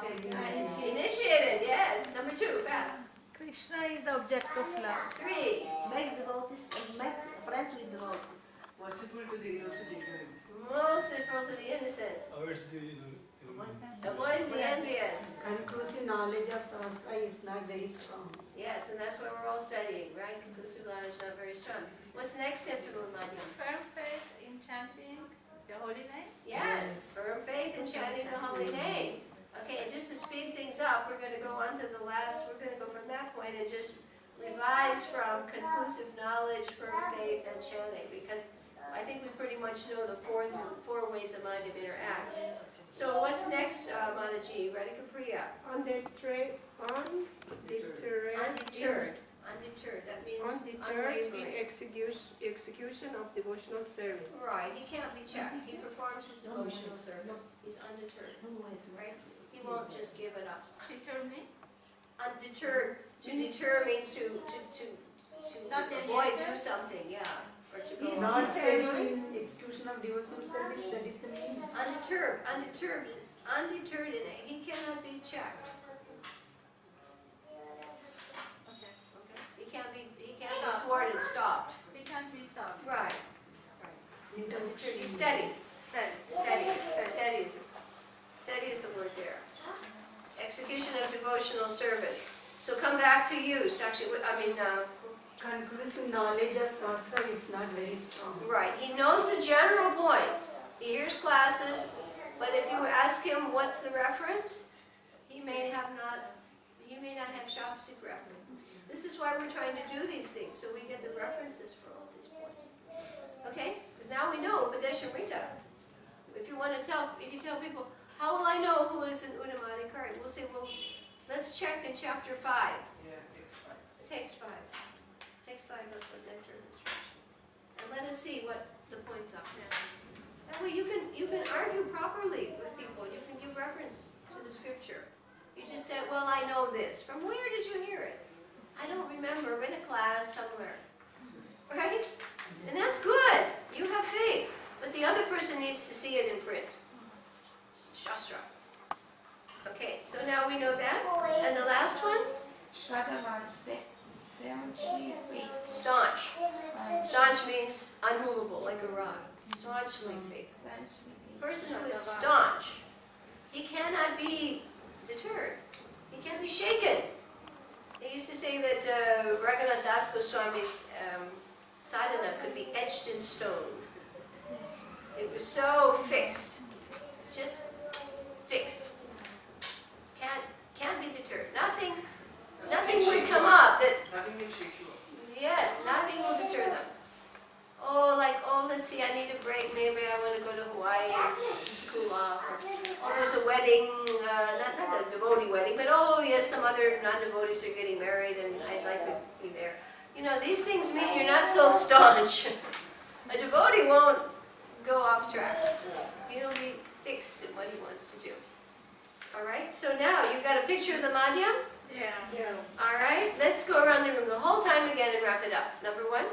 Initiated, yes. Number 2, fast. Krishna is the object of love. 3. Make devotees and make friends with devotees. Merciful to the innocent ignorant. Merciful to the innocent. Avoids the Avoids the envious. Conclusive knowledge of Shastra is not very strong. Yes, and that's why we're all studying, right? Conclusive knowledge is not very strong. What's the next symptom of Madhyam? Firm faith in chanting the holy name. Yes, firm faith in chanting the holy name. Okay, and just to speed things up, we're going to go on to the last, we're going to go from that point and just revise from conclusive knowledge, firm faith, and chanting, because I think we pretty much know the four ways the mind interacts. So what's next, Mataji? Radhika Priya? Undeterred. Undeterred. That means Undeterred in unwavering. execution of devotional service. Right, he can't be checked. He performs his devotional service. He's undeterred, right? He won't just give it up. Deter me. Undeterred. To deter means to Not avoid deviated? do something, yeah. Or to go Not steady in execution of devotional service, that is the meaning. undeterred in it. He cannot be checked. Okay. He can't be thwarted, stopped. We can't be stopped. Right. Undeterred. He's steady. Steady. Steady is the word there. Execution of devotional service. So come back to you, Sakshi. Conclusive knowledge of Shastra is not very strong. Right. He knows the general points. He hears classes, but if you ask him what's the reference, he may not have Shastic reference. This is why we're trying to do these things, so we get the references for all these points. Okay? Because now we know Padeshamrita. If you tell people, how will I know who is an Udamadikari? We'll say, well, let's check in chapter 5. Yeah, it's fine. It takes 5. It takes 5 of the Nectar instruction. And let us see what the points are. That way you can argue properly with people. You can give reference to the scripture. You just said, well, I know this. From where did you hear it? I don't remember. In a class somewhere. Right? And that's good. You have faith. But the other person needs to see it in print. Shastra. Okay, so now we know that. And the last one? Shraddhavan Staunchly faithful. Staunch. Staunch. Staunch means unmovable, like a rock. Staunchly faithful. Staunchly faithful. Person who is staunch, he cannot be deterred. He can't be shaken. They used to say that Raghunath Das Goswami's sadhana could be etched in stone. It was so fixed, just fixed. Can't be deterred. Nothing would come up that. Nothing will shake you up. Yes, nothing will deter them. Let's see, I need a break. Maybe I want to go to Hawaii and cool off. Oh, there's a wedding, not a devotee wedding, but yes, some other non-devotees are getting married and I'd like to be there. These things mean you're not so staunch. A devotee won't go off track. He'll be fixed in what he wants to do. All right, so now you've got a picture of the Madhyam? Yeah. All right, let's go around the room the whole time again and wrap it up. Number one.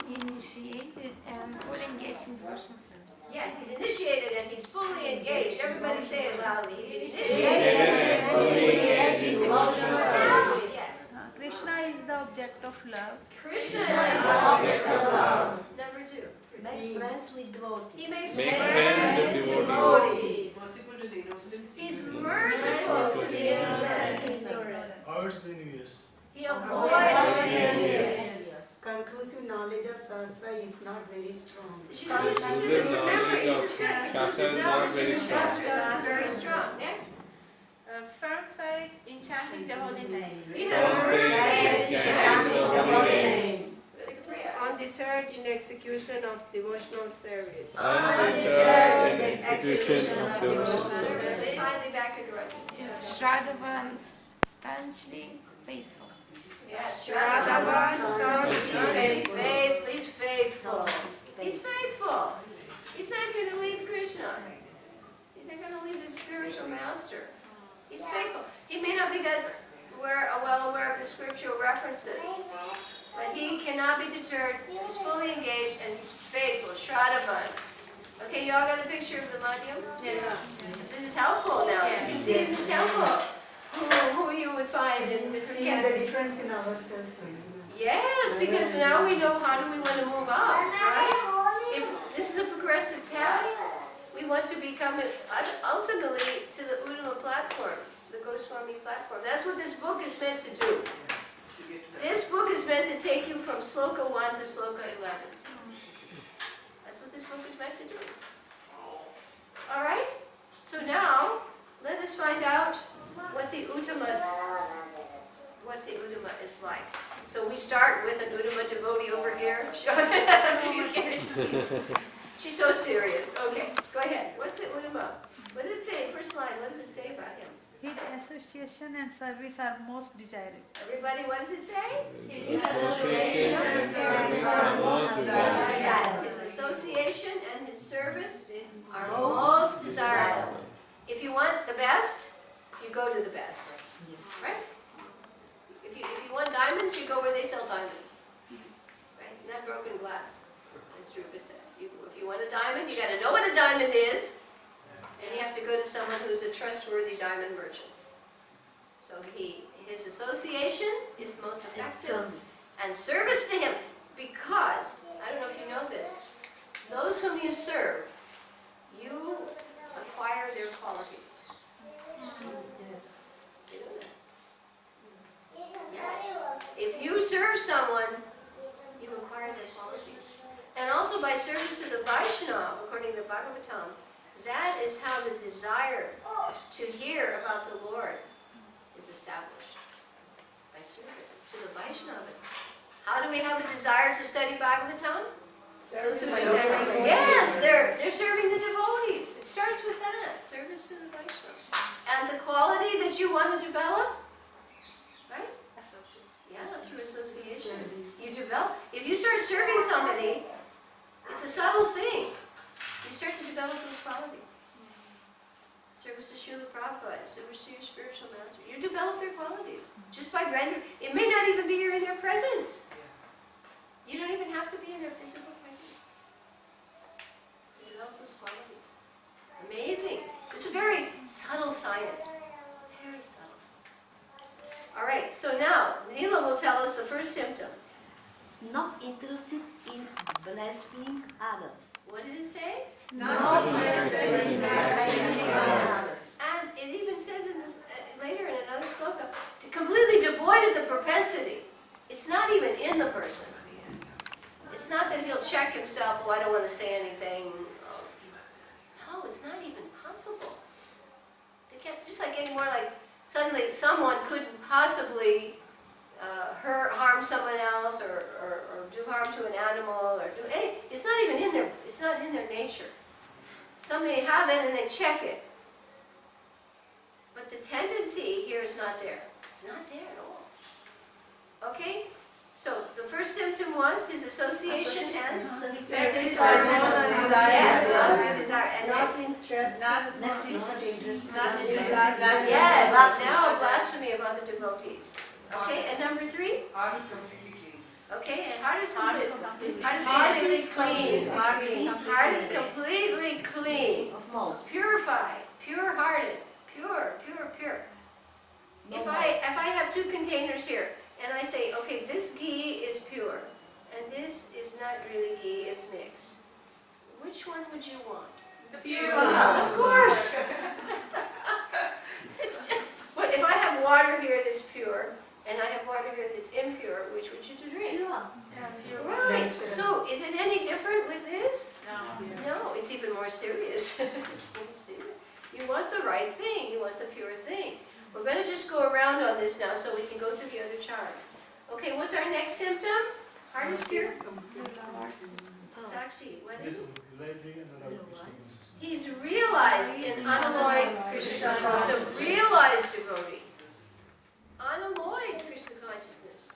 Initiated and fully engaged in devotional service. Yes, he's initiated and he's fully engaged. Everybody say it loudly. He's initiated and fully engaged in devotional service. Yes. Krishna is the object of love. Krishna is the object of love. Number two. Makes friends with devotees. He makes Make friends friends with with devotees. Merciful to the innocent. He's merciful to the innocent. Avoids the envious. He avoids the envious. Conclusive knowledge of Shastra is not very strong. She should remember, this is good. Conclusive knowledge of Shastra is not very strong. Next. Firm faith in chanting the holy name. He has a firm faith in chanting the holy name. Undeterred in execution of devotional service. Undeterred in execution of devotional service. Finally back to Gaurav. Is Shraddhavan staunchly faithful. Yes, Shraddhavan, staunchly faithful. He's faithful. He's faithful. He's not going to leave Krishna. He's not going to leave his spiritual master. He's faithful. He may not be well aware of the scriptural references, but he cannot be deterred. He's fully engaged and he's faithful. Shraddhavan. Okay, you all got a picture of the Madhyam? Yeah. This is helpful now. You can see in the temple who you would find in different See the difference in ourselves. Yes, because now we know how do we want to move up, right? If this is a progressive path, we want to become ultimately to the Uttama platform, the Goswami platform. That's what this book is meant to do. This book is meant to take you from Sloka 1 to Sloka 11. That's what this book is meant to do. All right? So now, let us find out what the Uttama is like. So we start with an Uttama devotee over here. She's so serious. Okay, go ahead. What's the Uttama? What does it say? First line, what does it say about him? His association and service are most desired. Everybody, what does it say? His association and service are most desired. Yes, his association and his service are most desirable. If you want the best, you go to the best. Right? If you want diamonds, you go where they sell diamonds. Right? Not broken glass, as Dhruva said. If you want a diamond, you got to know what a diamond is, and you have to go to someone who's a trustworthy diamond merchant. So his association is the most effective, and service to him, because, I don't know if you know this, those whom you serve, you acquire their qualities. Yes. You know that? Yes. If you serve someone, you acquire their qualities. And also by service to the Vaishnava, according to the Bhagavatam, that is how the desire to hear about the Lord is established. By service to the Vaishnavas. How do we have a desire to study Bhagavatam? Yes, they're serving the devotees. It starts with that, service to the Vaishnava. And the quality that you want to develop, right? Yeah, through association. You develop. If you start serving somebody, it's a subtle thing. You start to develop those qualities. Service to Srila Prabhupada, service to your spiritual master. You develop their qualities just by rendering. It may not even be you're in their presence. You don't even have to be in their physical presence. You develop those qualities. Amazing. It's a very subtle science. Very subtle. All right, so now, Neela will tell us the first symptom. Not interested in blaspheming others. What did it say? Not interested in blaspheming others. And it even says in this later in another sloka, to completely devoid of the propensity. It's not even in the person. It's not that he'll check himself, oh, I don't want to say anything. No, it's not even possible. They can't, just like anymore, like suddenly someone couldn't possibly harm someone else or do harm to an animal or do any, it's not even in their, it's not in their nature. Some may have it and they check it. But the tendency here is not there. Not there at all. Okay? So the first symptom was his association and Service. yes, desire. And Not next, interested. Not interested. yes, now blasphemy of other devotees. Okay, and number 3? Heart is completely clean. Okay, and heart is completely clean. Heart is completely clean. Of most. Purified, pure-hearted, pure. If I have 2 containers here, and I say, okay, this ghee is pure, and this is not really ghee, it's mixed. Which one would you want? The pure Of course. It's just, but if I have water here that's pure, and I have water here that's impure, which would you drink? Right. So is it any different with this? No, it's even more serious. It's more serious. You want the right thing. You want the pure thing. We're going to just go around on this now so we can go through the other charts. Okay, what's our next symptom? Heart is pure. Sakshi, what is it? He's realized in unalloyed Krishna consciousness. Realized devotee. Unalloyed Krishna consciousness.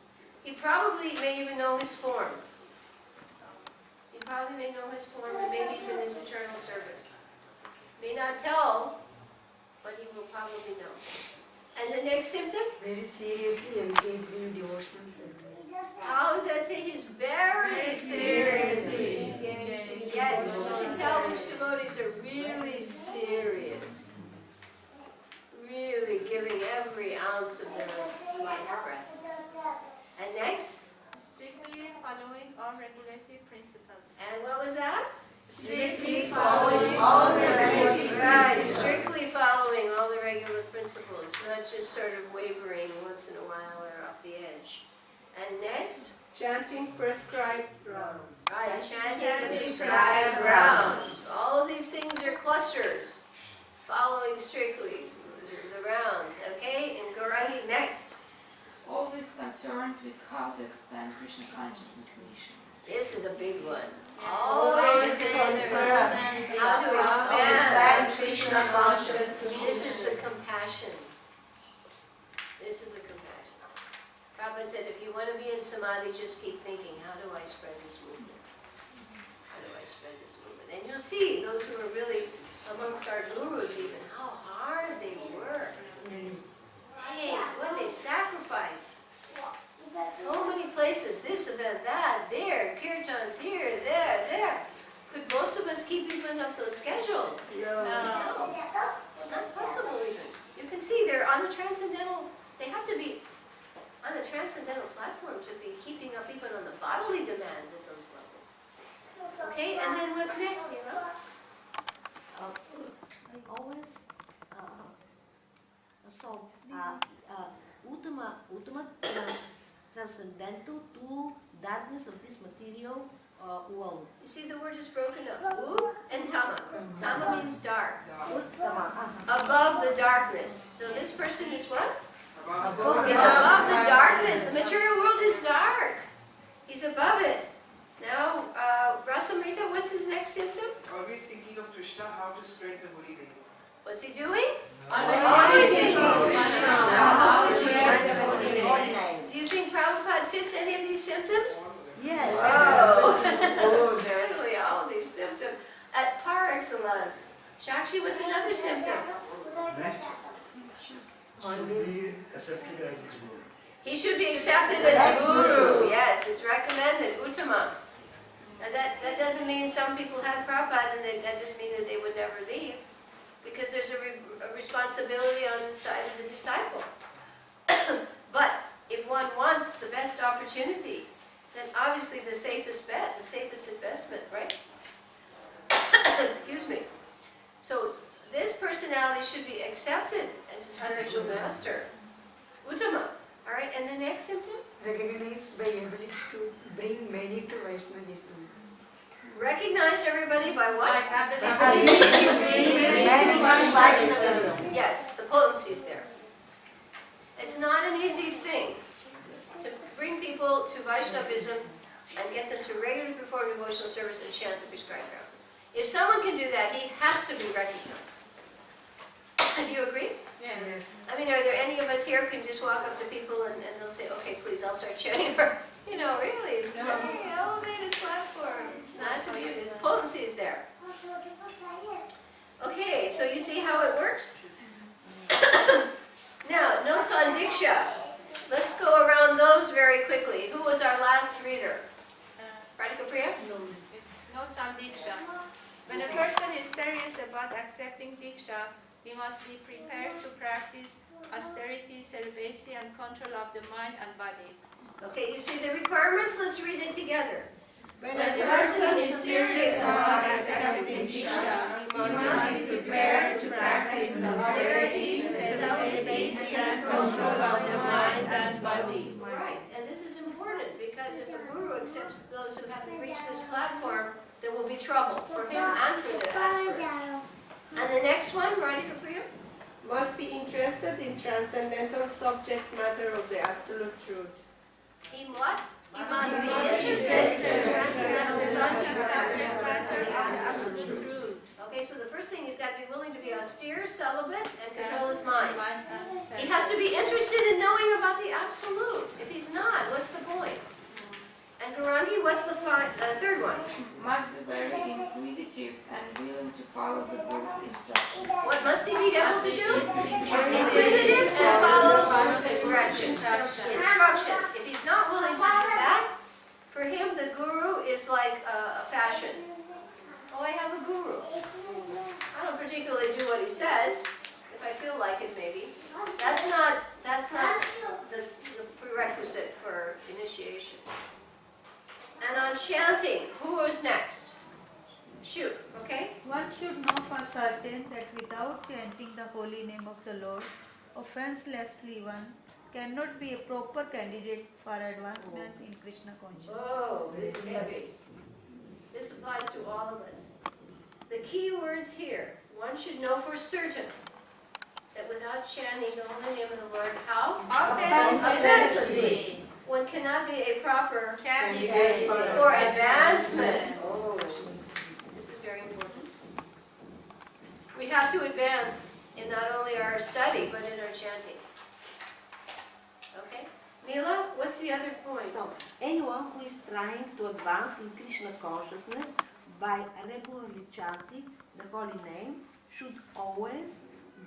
He probably may even know his form. He probably may know his form and maybe even his eternal service. May not tell, but he will probably know. And the next symptom? Very seriously engaged in devotional service. How does that say? He's very seriously. Yes, you can tell which devotees are really serious. Really giving every ounce of their life breath. And next? Strictly following all regulatory principles. And what was that? Strictly following all regulatory Right, principles. strictly following all the regular principles, not just sort of wavering once in a while or off the edge. And next? Chanting prescribed rounds. Right, chanting the prescribed rounds. All of these things are clusters, following strictly the rounds. Okay, and Gaurani next. Always concerned with how to expand Krishna consciousness mission. This is a big one. Always concerned how to expand Krishna consciousness. This is the compassion. This is the compassion. Prabhupada said, if you want to be in samadhi, just keep thinking, how do I spread this movement? How do I spread this movement? And you'll see those who are really amongst our gurus even, how hard they work. Hey, what they sacrifice. So many places, this event, that, there, kirtans here, there. Could most of us keep even up those schedules? No. Not possible even. You can see they're on the transcendental, they have to be on the transcendental platform to be keeping up even on the bodily demands at those levels. Okay, and then what's next, Neela? Always, ultimate transcendental to darkness of this material world. You see the word is broken up. U and Tama. Tama means dark. Above the darkness. So this person is what? He's above the darkness. The material world is dark. He's above it. Now, Rasamrita, what's his next symptom? Always thinking of Krishna, how to spread the holy name. What's he doing? Always thinking of Krishna. Always thinking of Holy name. Do you think Prabhupada fits any of these symptoms? Yes. Oh, certainly all these symptoms. At par excellence. Shakshi, what's another symptom? Always accepted as a guru. He should be accepted as guru. Yes, it's recommended. Uttama. And that doesn't mean some people had Prabhupada and that doesn't mean that they would never leave. Because there's a responsibility on the side of the disciple. But if one wants the best opportunity, then obviously the safest bet, the safest investment, right? Excuse me. So this personality should be accepted as a spiritual master. Uttama. All right, and the next symptom? Recognized by ability to bring many to Vaishnavism. Recognize everybody by what? Yes, the potency is there. It's not an easy thing to bring people to Vaishnavism and get them to regularly perform devotional service and chant the prescribed rounds. If someone can do that, he has to be recognized. Do you agree? Yes. I mean, are there any of us here who can just walk up to people and they'll say, okay, please, I'll start chanting her. You know, really, it's a very elevated platform. Not to be, its potency is there. Okay, so you see how it works? Now, notes on Diksha. Let's go around those very quickly. Who was our last reader? Radhika Priya? Notes on Diksha. When a person is serious about accepting Diksha, he must be prepared to practice austerity, celibacy, and control of the mind and body. Okay, you see the requirements? Let's read it together. When a person is serious about accepting Diksha, he must be prepared to practice austerity, celibacy, and control of the mind and body. Right, and this is important because if a guru accepts those who haven't reached this platform, there will be trouble for him and for the aspirant. And the next one, Radhika Priya? Must be interested in transcendental subject matter of the absolute truth. In what? He must be interested in transcendental subject matter of the absolute truth. Okay, so the first thing he's got to be willing to be austere, celibate, and control his mind. He has to be interested in knowing about the absolute. If he's not, what's the point? And Garangi, what's the third one? Must be very inquisitive and willing to follow the Guru's instructions. What must he be able to do? Inquisitive and follow directions. Instructions. If he's not willing to do that, for him the guru is like a fashion. Oh, I have a guru. I don't particularly do what he says. If I feel like it, maybe. That's not the prerequisite for initiation. And on chanting, who was next? Shoot, okay? One should know for certain that without chanting the holy name of the Lord, offenselessly one cannot be a proper candidate for advancement in Krishna consciousness. Oh, this is heavy. This applies to all of us. The key words here, one should know for certain that without chanting the holy name of the Lord, how? Offensively. One cannot be a proper candidate for advancement. Oh, this is very important. We have to advance in not only our study, but in our chanting. Okay? Neela, what's the other point? So, anyone who is trying to advance in Krishna consciousness by regularly chanting the holy name should always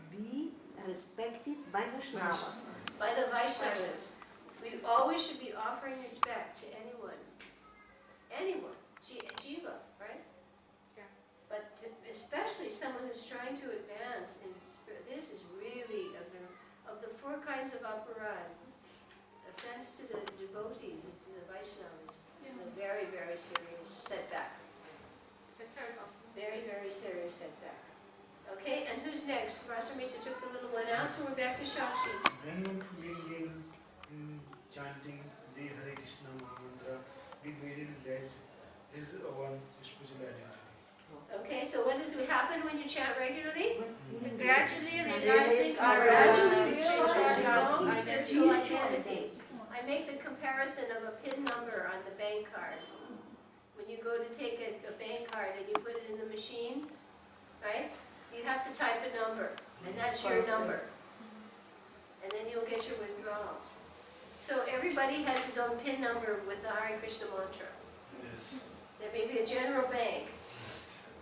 be respected by Vaishnavas. By the Vaishnavas. We always should be offering respect to anyone. Anyone. Jiva, right? Yeah. But especially someone who's trying to advance in spirit. This is really, of the four kinds of aparad, offense to the devotees and to the Vaishnavas, a very, very serious setback. The third one. Very, very serious setback. Okay, and who's next? Rasamita took the little one out, so we're back to Shakshi. When one fully engages in chanting the Hare Krishna Mahamantra with various legs is one spiritual identity. Okay, so what does happen when you chant regularly? Gradually realizing our Gradually spiritual realize your own identity. spiritual identity. I make the comparison of a PIN number on the bank card. When you go to take a bank card and you put it in the machine, right? You have to type a number, and that's your number. And then you'll get your withdrawal. So everybody has his own PIN number with the Hare Krishna mantra. Yes. There may be a general bank,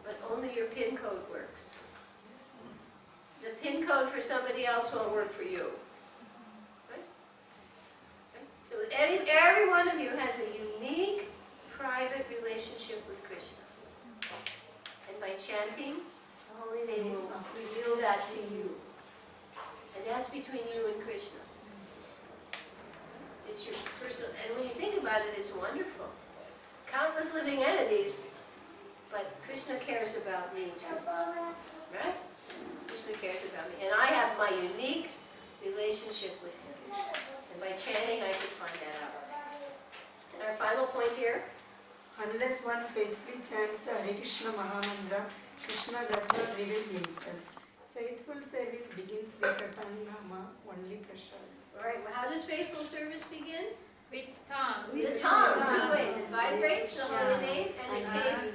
but only your PIN code works. The PIN code for somebody else won't work for you. Right? Right? So every one of you has a unique, private relationship with Krishna. And by chanting, the holy name will reveal that to you. And that's between you and Krishna. It's your personal, and when you think about it, it's wonderful. Countless living entities, but Krishna cares about me too, right? Krishna cares about me, and I have my unique relationship with him. And by chanting, I can find that out. And our final point here. Unless one faithfully chants the Hare Krishna Mahamantra, Krishna does not reveal himself. Faithful service begins with a tongue nama, only prasad. All right, well, how does faithful service begin? With tongue. The tongue, two ways. It vibrates the holy name and it tastes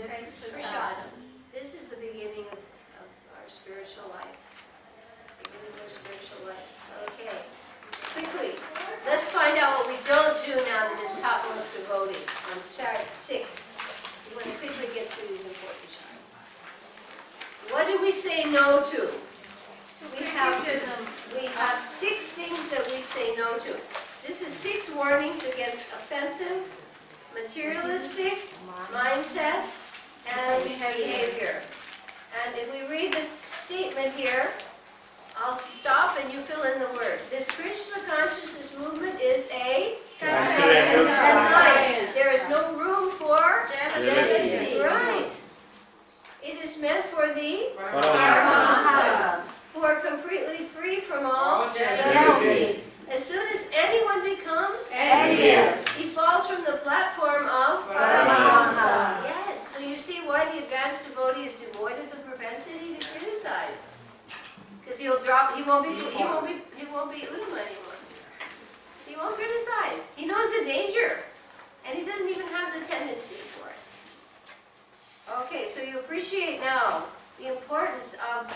prasadam. This is the beginning of our spiritual life. Beginning of our spiritual life. Okay. Quickly, let's find out what we don't do now that is topmost devotee. On chart 6. We want to quickly get through these important charts. What do we say no to? We have 6 things that we say no to. This is 6 warnings against offensive, materialistic mindset, and behavior. And if we read this statement here, I'll stop and you fill in the word. This Krishna consciousness movement is a transcendental science. There is no room for jealousy. Right. It is meant for the Paramahansa, who are completely free from all jealousies. As soon as anyone becomes envious, he falls from the platform of Paramahansa. Yes. So you see why the advanced devotee is devoid of the propensity to criticize. Because he won't be Uddhava anymore. He won't criticize. He knows the danger. And he doesn't even have the tendency for it. Okay, so you appreciate now the importance of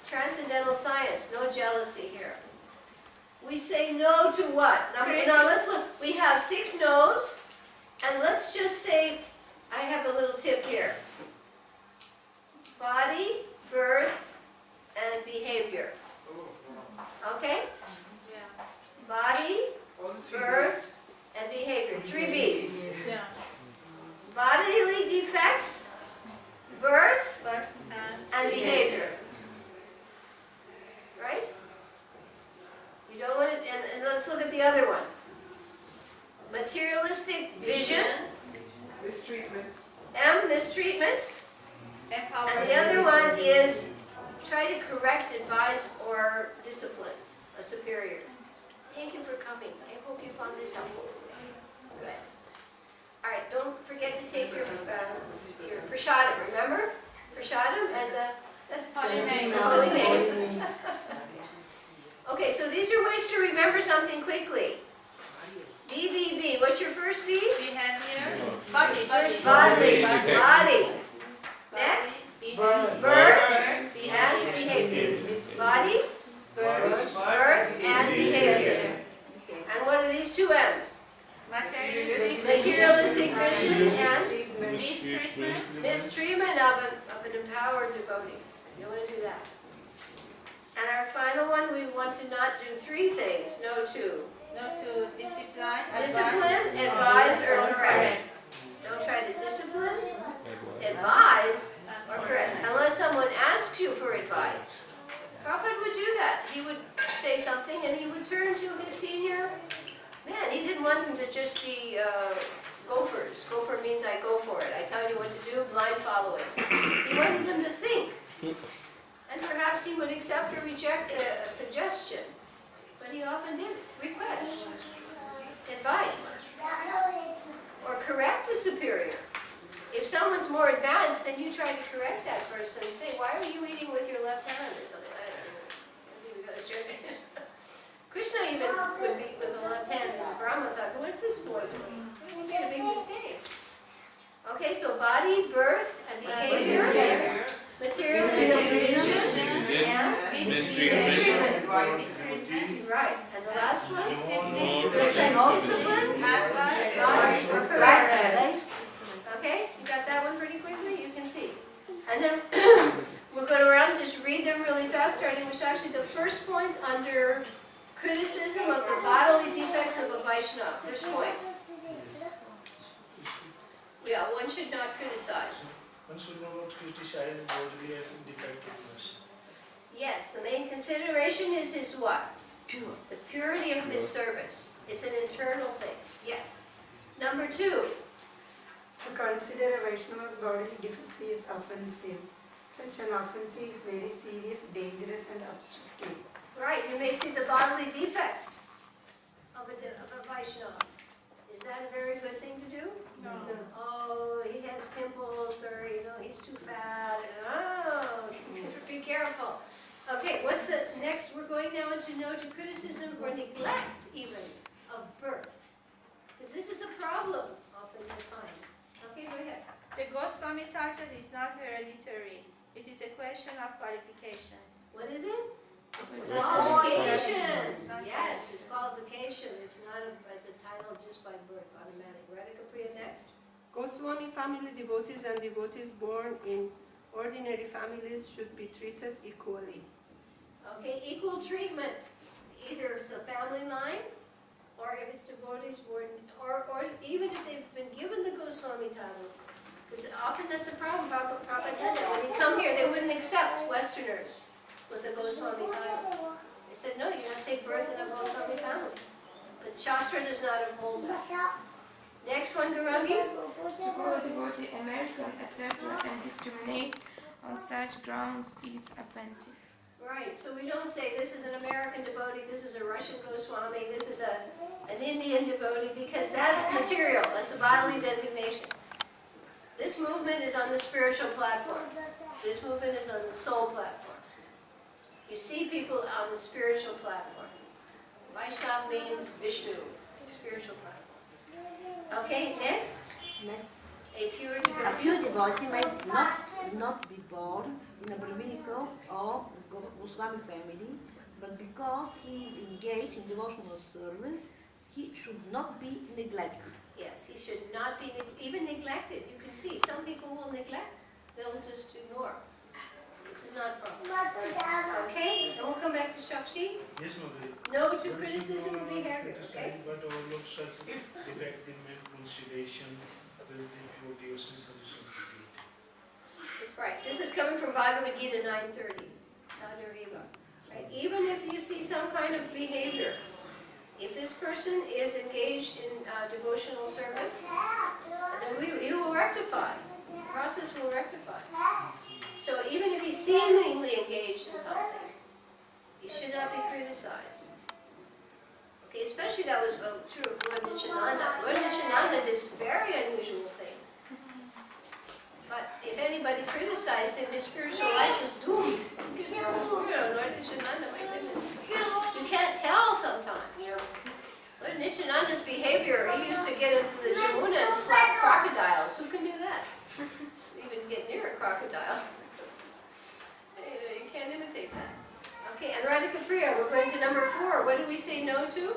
transcendental science. No jealousy here. We say no to what? Now let's look. We have 6 no's. And let's just say, I have a little tip here. Body, birth, and behavior. Okay? Yeah. Body, birth, and behavior. 3 B's. Yeah. Bodily defects, birth, and behavior. Right? You don't want it, and let's look at the other one. Materialistic vision. Mistreatment. Mistreatment. And the other one is try to correct, advise, or discipline a superior. Thank you for coming. I hope you found this helpful. Good. All right, don't forget to take your prasadam, remember? Prasadam and the holy name. Okay, so these are ways to remember something quickly. B. What's your first B? Behavior. Body. Body. Next? Birth and behavior. Body, birth, and behavior. And what are these 2 M's? Materialistic vision and mistreatment of an empowered devotee. You don't want to do that. And our final one, we want to not do 3 things. No to discipline, advise, or correct. Don't try to discipline, advise, or correct. Unless someone asks you for advice. Prabhupada would do that. He would say something and he would turn to his senior man. He didn't want them to just be gophers. Gopher means I go for it. I tell you what to do, blind following. He wanted them to think. And perhaps he would accept or reject a suggestion. But he often did request advice or correct a superior. If someone's more advanced, then you try to correct that person. You say, why are you eating with your left hand or something? I don't know. Maybe we got a joke. Krishna even would eat with the left hand. And Brahma thought, what's this boy doing? He made a big mistake. Okay, so body, birth, and behavior. Materialistic vision and mistreatment. Right. And the last one? Discipline, advice, or correct. Okay, you got that one pretty quickly? You can see. And then we'll go around and just read them really fast, starting with actually the first points under criticism of the bodily defects of a Vaishnava. First point. Yeah, one should not criticize. One should not criticize bodily and defectiveness. Yes, the main consideration is his what? pure. The purity of his service. It's an internal thing. Yes. Number 2. To consider a Vaishnava's bodily defects is offensive. Such an offense is very serious, dangerous, and obstructive. Right, you may see the bodily defects of a Vaishnava. Is that a very good thing to do? No. Oh, he has pimples, or he's too fat. Oh, be careful. Okay, what's the next? We're going now into no to criticism or neglect even of birth. Because this is a problem often you find. Okay, go ahead. The Goswami title is not hereditary. It is a question of qualification. What is it? It's Qualification. Yes, it's qualification. It's not it's a title just by birth, automatic. Radhika Priya next. Goswami family devotees and devotees born in ordinary families should be treated equally. Okay, equal treatment. Either it's a family line, or if it's devotees born, or even if they've been given the Goswami title. Because often that's a problem. Prabhupada did that. When they come here, they wouldn't accept Westerners with a Goswami title. They said, no, you have to take birth in a Goswami family. But Shastra does not uphold that. Next one, Gurangi. To call a devotee American, etc., and discriminate on such grounds is offensive. Right, so we don't say this is an American devotee, this is a Russian Goswami, this is an Indian devotee, because that's material, that's a bodily designation. This movement is on the spiritual platform. This movement is on the soul platform. You see people on the spiritual platform. Vaishnav means Vishnu, spiritual platform. Okay, next. A pure A devotee. pure devotee might not be born in a Brahminical or Goswami family, but because he is engaged in devotional service, he should not be neglected. Yes, he should not be even neglected. You can see some people will neglect. They'll just ignore. This is not a problem. Okay, and we'll come back to Shakshi. Yes, Mother. No to One should criticism of not behavior. criticize, Okay. but overlook such defect in consideration with the devotees and solution to it. That's right. This is coming from Bhagavad Gita 9:30. Sadhariva. Right? Even if you see some kind of behavior, if this person is engaged in devotional service, then you will rectify. The process will rectify. So even if he's seemingly engaged in something, he should not be criticized. Okay, especially that was true of Lord Nityananda. Lord Nityananda did some very unusual things. But if anybody criticized him, his spiritual life is doomed. Lord Nityananda, my goodness. You can't tell sometimes. Lord Nityananda's behavior, he used to get into the Jamuna and slap crocodiles. Who can do that? Even get near a crocodile. You can't imitate that. Okay, and Radhika Priya, we're going to number 4. What do we say no to?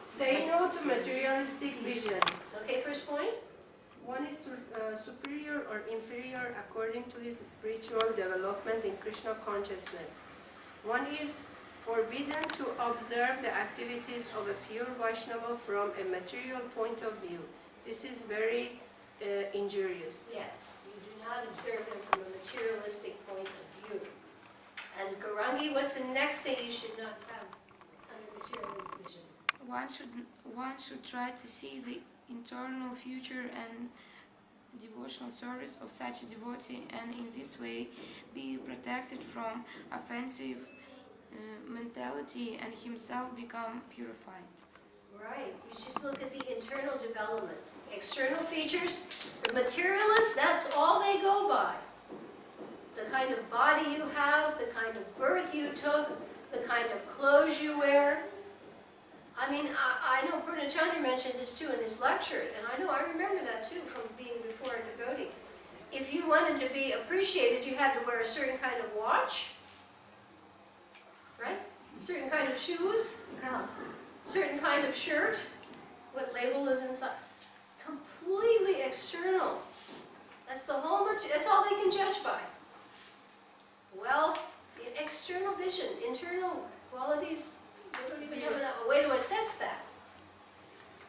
Say no to materialistic vision. Okay, first point. One is superior or inferior according to his spiritual development in Krishna consciousness. One is forbidden to observe the activities of a pure Vaishnava from a material point of view. This is very injurious. Yes, you do not observe them from a materialistic point of view. And Garangi, what's the next thing you should not have under material vision? One should try to see the internal future and devotional service of such a devotee, and in this way be protected from offensive mentality and himself become purified. Right, you should look at the internal development. External features, the materialists, that's all they go by. The kind of body you have, the kind of birth you took, the kind of clothes you wear. I mean, I know Purnachandra mentioned this too in his lecture, and I remember that too from being before a devotee. If you wanted to be appreciated, you had to wear a certain kind of watch, right? A certain kind of shoes, certain kind of shirt, what label is inside. Completely external. That's the whole much. That's all they can judge by. Wealth, external vision, internal qualities. They don't even have a way to assess that.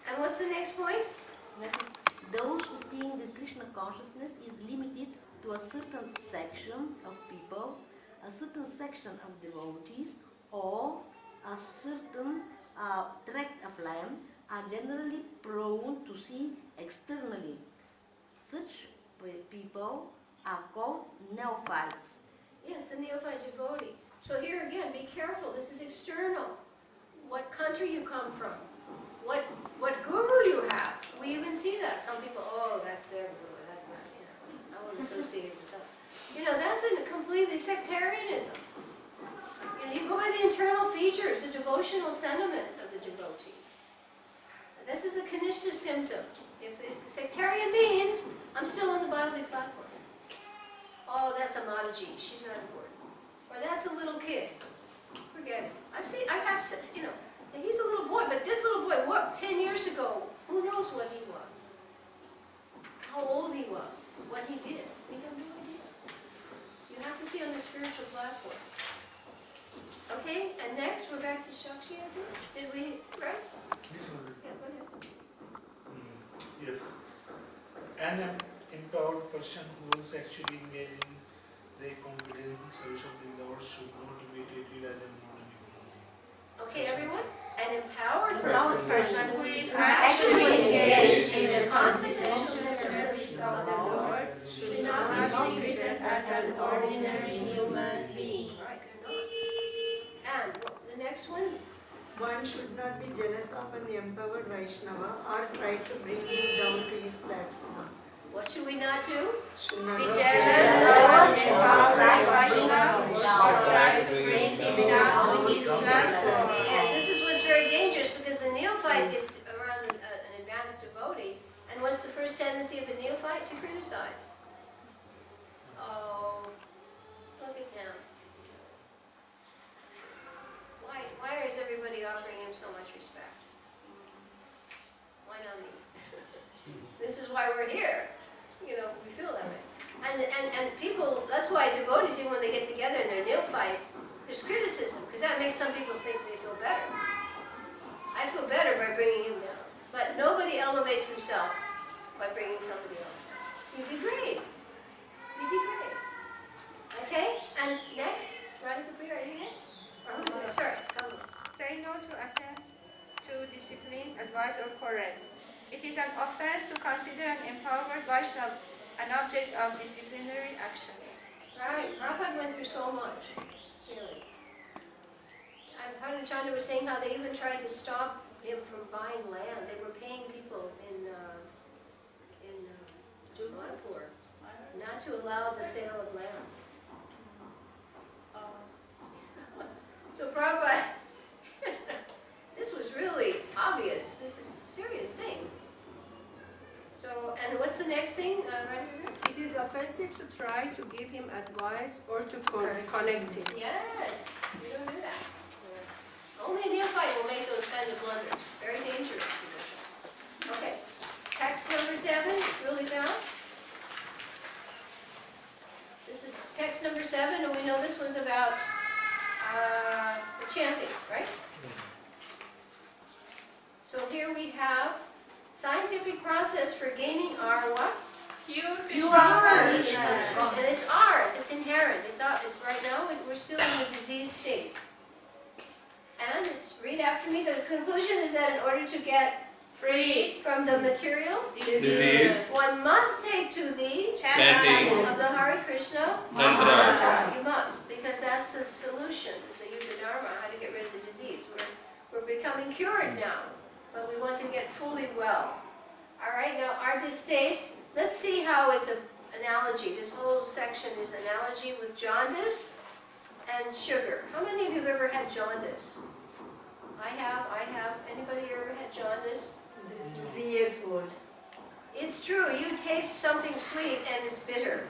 And what's the next point? Those who think that Krishna consciousness is limited to a certain section of people, a certain section of devotees, or a certain flame are generally prone to see externally. Such people are called neophytes. Yes, the neophyte devotee. So here again, be careful. This is external. What country you come from. What guru you have. We even see that. Some people, oh, that's their guru. I won't associate with that. That's a completely sectarianism. You go by the internal features, the devotional sentiment of the devotee. This is a Kanishta symptom. If it's sectarian means, I'm still on the bodily platform. Oh, that's a Mataji. She's not important. Or that's a little kid. Forget it. He's a little boy, but this little boy, 10 years ago, who knows what he was? How old he was? What he did? We have no idea. You have to see on the spiritual platform. Okay, and next we're back to Shakshi, I think. Did we, right? This one. Yeah, go ahead. Yes. An empowered person who is actually engaged in the confidence and service of the Lord should not be treated as a non-devotee. Okay, everyone? An empowered person who is actually engaged in the confidential service of the Lord should not be treated as an ordinary human being. Right, they're not. And the next one? One should not be jealous of an empowered Vaishnava or try to bring him down to his platform. What should we not do? Should not Be be jealous of an empowered Vaishnava or try to bring him down to his platform. Yes, this is what's very dangerous because the neophyte is around an advanced devotee. And what's the first tendency of a neophyte? To criticize. Oh, look at them. Why is everybody offering him so much respect? Why not me? This is why we're here. We feel that way. And people, that's why devotees, even when they get together and they're neophyte, there's criticism, because that makes some people think they feel better. I feel better by bringing him down. But nobody elevates himself by bringing somebody else down. You degrade. You degrade. Okay? And next, Radhika Priya, are you here? Or who's next? Sorry, come on. Say no to attempts to discipline, advise, or correct. It is an offense to consider an empowered Vaishnava an object of disciplinary action. Right, Prabhupada went through so much, really. Padma was saying how they even tried to stop him from buying land. They were paying people in Jabalpur not to allow the sale of land. So Prabhupada, this was really obvious. This is a serious thing. So, and what's the next thing? It is offensive to try to give him advice or to connect him. Yes, you don't do that. Only a neophyte will make those kinds of blunders. Very dangerous. Okay, text number 7, really fast. This is text number 7, and we know this one's about the chanting, right? So here we have scientific process for gaining our what? Pure consciousness. And it's ours, it's inherent. It's right now, we're still in a diseased state. And read after me, the conclusion is that in order to get free from the material Disease. one must take to the Chanting. of the Hare Krishna Mantra. You must, because that's the solution, is the Yuga Dharma, how to get rid of the disease. We're becoming cured now, but we want to get fully well. All right, now our distaste, let's see how it's an analogy. This whole section is analogy with jaundice and sugar. How many of you have ever had jaundice? I have. Anybody ever had jaundice? 3 years old. It's true, you taste something sweet and it's bitter.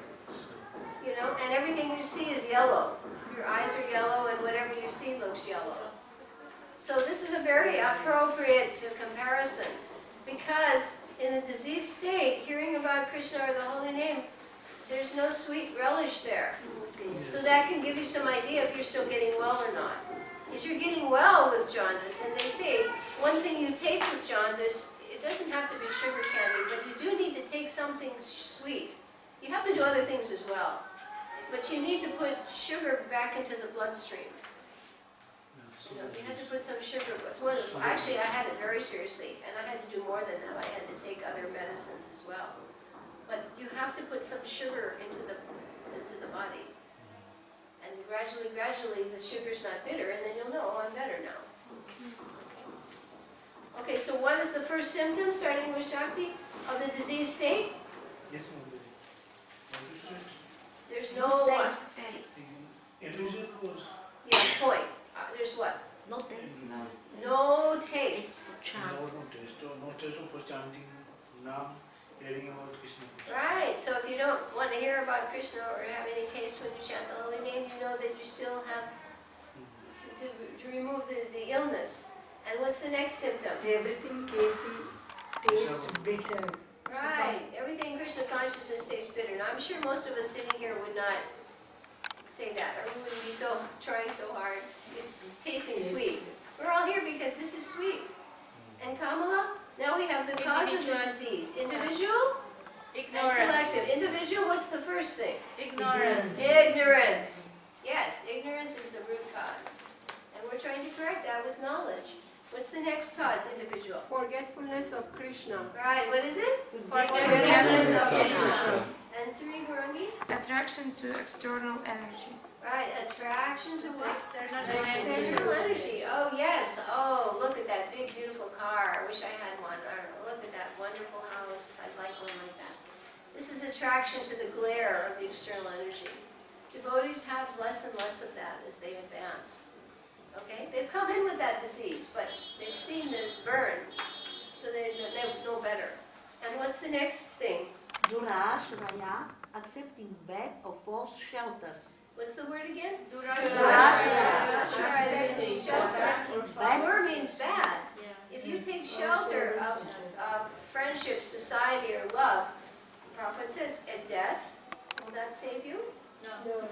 And everything you see is yellow. Your eyes are yellow and whatever you see looks yellow. So this is a very appropriate comparison because in a diseased state, hearing about Krishna or the holy name, there's no sweet relish there. So that can give you some idea if you're still getting well or not. If you're getting well with jaundice, and they say one thing you take with jaundice, it doesn't have to be sugar candy, but you do need to take something sweet. You have to do other things as well. But you need to put sugar back into the bloodstream. You know, you had to put some sugar. It's one of, actually, I had it very seriously, and I had to do more than that. I had to take other medicines as well. But you have to put some sugar into the body. And gradually, the sugar's not bitter, and then you'll know, oh, I'm better now. Okay, so what is the first symptom, starting with Shakti, of the disease state? Yes, Mother. There's no what? Illusion was Yeah, point. There's what? No taste. No taste. For chant. no taste for chanting Nam, hearing about Krishna. Right, so if you don't want to hear about Krishna or have any taste when you chant the holy name, you know that you still have to remove the illness. And what's the next symptom? Everything tastes bitter. Right, everything in Krishna consciousness tastes bitter. Now I'm sure most of us sitting here would not say that, or we wouldn't be so trying so hard. It's tasting sweet. We're all here because this is sweet. And Kamala, now we have the cause of the disease. Individual and Ignorance. collective. Individual, what's the first thing? Ignorance. Ignorance. Yes, ignorance is the root cause. And we're trying to correct that with knowledge. What's the next cause, individual? Forgetfulness of Krishna. Right, what is it? Forgetfulness of of Krishna. And 3, Gurangi? Attraction to external energy. Right, attraction to what? External External energy. Oh, yes. Oh, look at that big, beautiful car. I wish I had one. Or look at that wonderful house. I'd like one like that. This is attraction to the glare of the external energy. Devotees have less and less of that as they advance. Okay? They've come in with that disease, but they've seen the burns, so they know better. And what's the next thing? Durashraya, accepting back of false shelters. What's the word again? Durashraya. Shelter. Bad. Word means bad. Yeah. If you take shelter of friendship, society, or love, the Prophet says, a death, will that save you? No.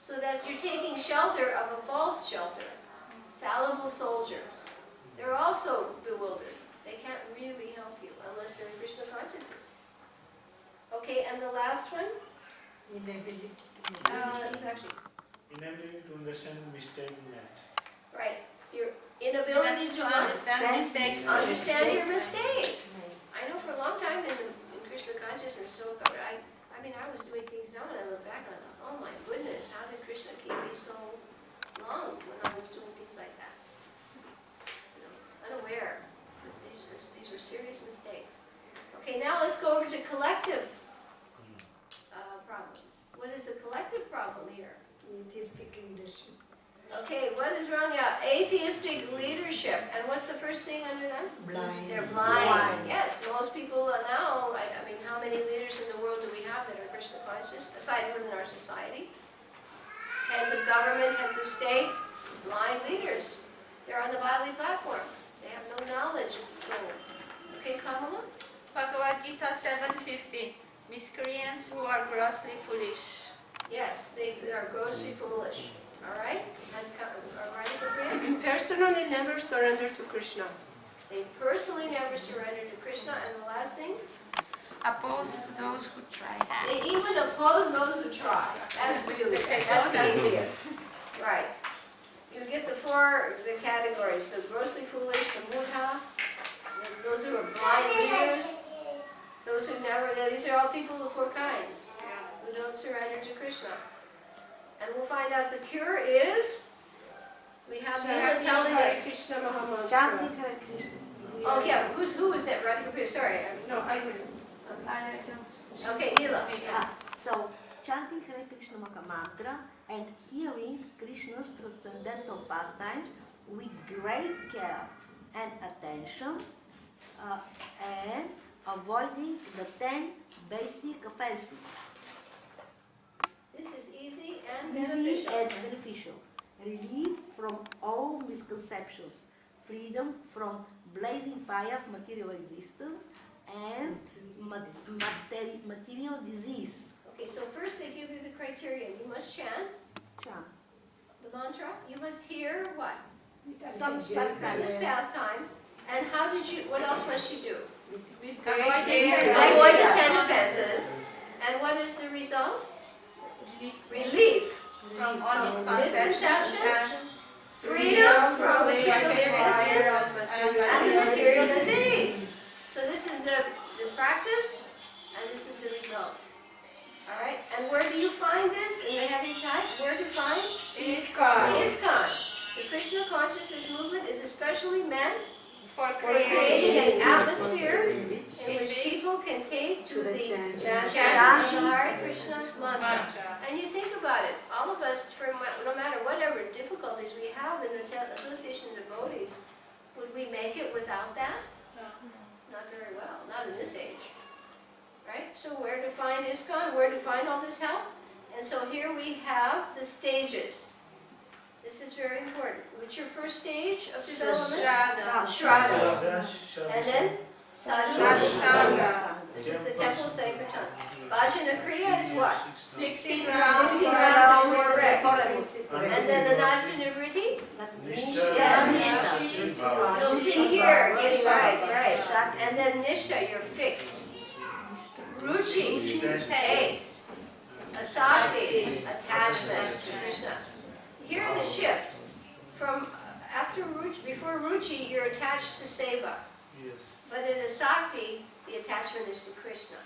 So that you're taking shelter of a false shelter. Fallible soldiers. They're also bewildered. They can't really help you unless they're in Krishna consciousness. Okay, and the last one? Inability to It's actually, Inability to understand mistake net. right. Your inability to understand mistakes. understand your mistakes. I know for a long time in Krishna consciousness, so I mean, I was doing things now, and I look back and I thought, oh my goodness, how did Krishna keep me so long when I was doing things like that? You know, unaware. These were serious mistakes. Okay, now let's go over to collective problems. What is the collective problem here? atheistic leadership. Okay, what is wrong now? Atheistic leadership. And what's the first thing under them? Blind. They're blind. Yes, most people are now, I mean, how many leaders in the world do we have that are Krishna conscious, aside within our society? Heads of government, heads of state, blind leaders. They're on the bodily platform. They have no knowledge of the soul. Okay, Kamala? Bhagavad Gita 7:50. Miscreants who are grossly foolish. Yes, they are grossly foolish. All right? And, all right, Gabriel? Personally never surrender to Krishna. They personally never surrender to Krishna. And the last thing? Oppose those who try. They even oppose those who try. That's really, that's the atheist. Right. You get the categories, the grossly foolish, the mudha, those who are blind leaders, those who never, these are all people of 4 kinds who don't surrender to Krishna. And we'll find out the cure is, we have Neela telling us. Krishna Mahamantra. Chanting Hare Krishna. Oh yeah, who was that? Radhika Kapil, sorry. No, I will. Okay, Neela. So, chanting Hare Krishna Mahamantra and hearing Krishna's transcendental pastimes with great care and attention and avoiding the 10 basic offenses. This is easy and Easy beneficial. and beneficial. Relief from all misconceptions. Freedom from blazing fire of material existence and material disease. Okay, so first they give you the criteria. You must chant Chant. the mantra. You must hear what? Krishna's Krishna's pastimes. And how did you, what else must you do? Avoid Avoid the 10 offenses. And what is the result? Relief from all misconceptions. misconception, freedom from material desire resistance of and the material disease. So this is the practice, and this is the result. All right, and where do you find this in the heavy type? Where to find? ISKCON. ISKCON. The Krishna consciousness movement is especially meant For for creating an atmosphere in which in which people can take to the chant chant of the Hare Krishna mantra. mantra. And you think about it, all of us, no matter whatever difficulties we have in the association of devotees, would we make it without that? Not very well, not in this age. Right? So where to find ISKCON, where to find all this help? And so here we have the stages. This is very important. What's your first stage of development? Shraddha. Shraddha. And then sadhana. Sadhana. This is the temple of Sankirtan. Bhajana Kriya is what? 16 60 rounds. rounds of 4 breaths. And then the Najana Vritti? Yes. You'll see here, getting right. And then Nishta, you're fixed. Ruchi, taste. Asakti, attachment to Krishna. Here the shift from after Ruchi, before Ruchi, you're attached to Seva. Yes. But in Asakti, the attachment is to Krishna.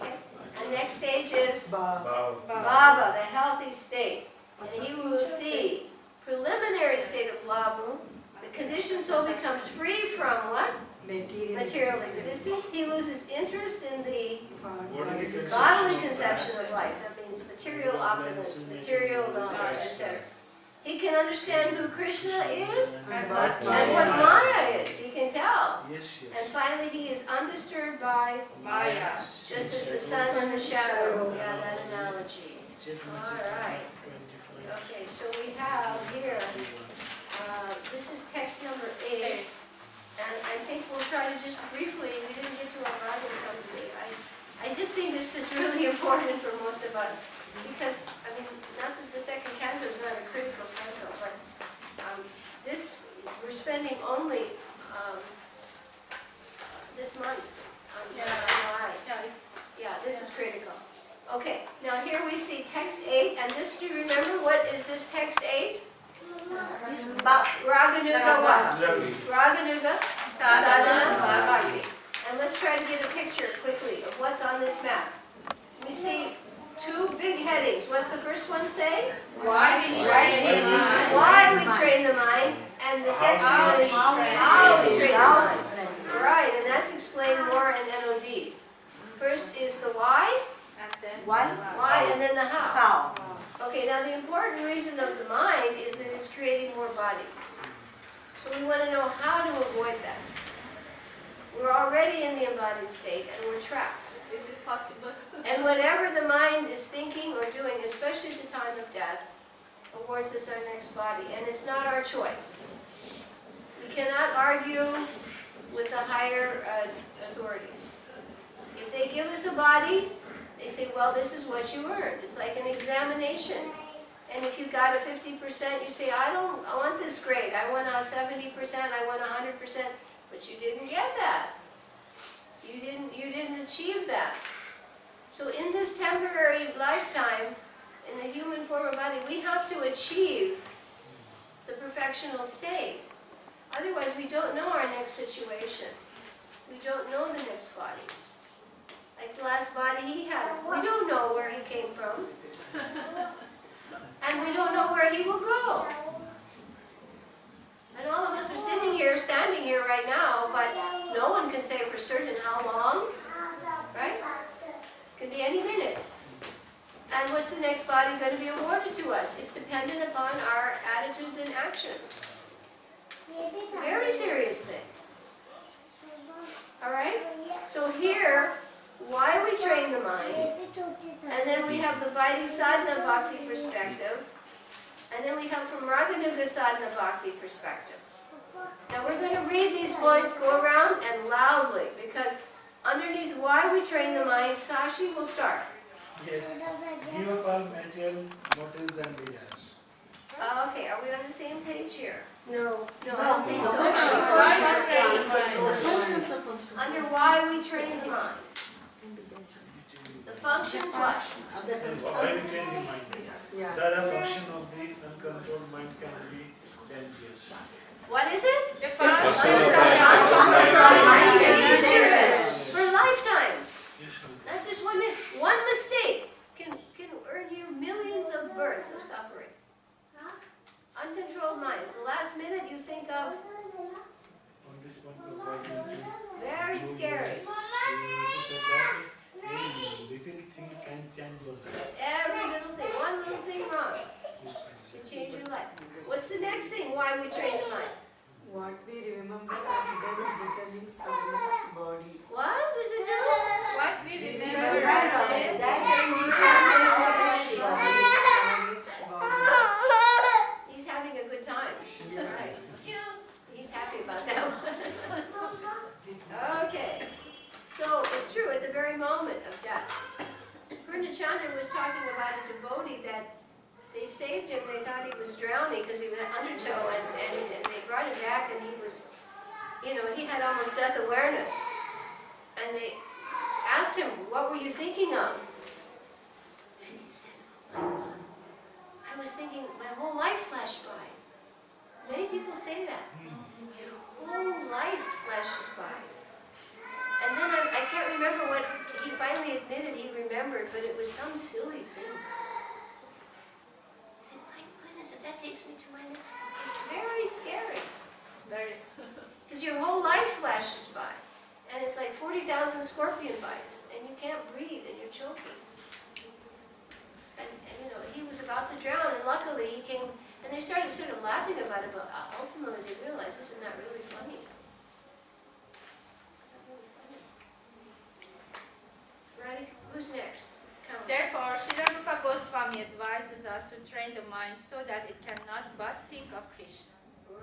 Okay? And next stage is Wow. Bhava, the healthy state. And you will see preliminary state of Labu. The conditioned soul becomes free from what? Material existence. He loses interest in the bodily conception of life. That means material opulence, material knowledge, etc. He can understand who Krishna is and what Maya is. He can tell. Yes, And finally, he is undisturbed by Maya. just as the sun and the shadow. Yeah, that analogy. All right. Okay, so we have here, this is text number 8. And I think we'll try to just briefly, we didn't get to our Bhagavatam company. I just think this is really important for most of us. Because, I mean, not that the second canto is not a critical canto, but this, we're spending only this month on NOI. Yeah, this is critical. Okay, now here we see text 8, and this, do you remember what is this text 8? Raganuga what? Raganuga, sadhana, bhakti. And let's try to get a picture quickly of what's on this map. We see 2 big headings. What's the first one say? Why did you train the mind? Why we train the mind. And the second one is how we train the mind. Right, and that's explained more in NOD. First is the why, why, and then the how. Okay, now the important reason of the mind is that it's creating more bodies. So we want to know how to avoid that. We're already in the embodied state and we're trapped. Is it possible? And whatever the mind is thinking or doing, especially at the time of death, awards us our next body. And it's not our choice. We cannot argue with the higher authorities. If they give us a body, they say, well, this is what you earned. It's like an examination. And if you got a 50%, you say, I want this grade. I want a 70%, I want 100%. But you didn't get that. You didn't achieve that. So in this temporary lifetime, in the human form of body, we have to achieve the perfectional state. Otherwise, we don't know our next situation. We don't know the next body. Like the last body he had, we don't know where he came from. And we don't know where he will go. And all of us are sitting here, standing here right now, but no one can say for certain how long, right? Could be any minute. And what's the next body going to be awarded to us? It's dependent upon our attitudes and actions. Very serious thing. All right? So here, why we train the mind, and then we have the Vaidhi Sadhana Bhakti perspective, and then we have from Raganuga Sadhana Bhakti perspective. Now we're going to read these points, go around and loudly, because underneath why we train the mind, Sashi will start. Yes. Give up all material motives and desires. Okay, are we on the same page here? No. No, I don't think so. Under why we train the mind. The functions what? Why we train the mind? Yeah. The other function of the uncontrolled mind can be dangerous. What is it? The Dangerous for lifetimes. Yes, ma'am. Not just one minute. One mistake can earn you millions of births of suffering. Uncontrolled mind. The last minute you think of, On this one, very scary. little thing can change your life. Every little thing, one little thing wrong Yes, can change your life. What's the next thing? Why we train the mind? What we remember determines our next body. What was it doing? What we remember That determines our next body. He's having a good time. Right. He's happy about that one. Okay. So it's true, at the very moment of death. Purnachandra was talking about a devotee that they saved him. They thought he was drowning because he was undertow, and they brought him back, and he was, he had almost death awareness. And they asked him, "What were you thinking of?" And he said, "Oh my God, I was thinking, my whole life flashed by." Many people say that. Your whole life flashes by. And then I can't remember what he finally admitted he remembered, but it was some silly thing. I said, my goodness, if that takes me to my next one. It's very scary. very. Because your whole life flashes by. And it's like 40,000 scorpion bites, and you can't breathe, and you're choking. And he was about to drown, and luckily he came, and they started sort of laughing about it, but ultimately they realized this is not really funny. Ready? Who's next? Come. Therefore, Srila Rupa Goswami advises us to train the mind so that it cannot but think of Krishna.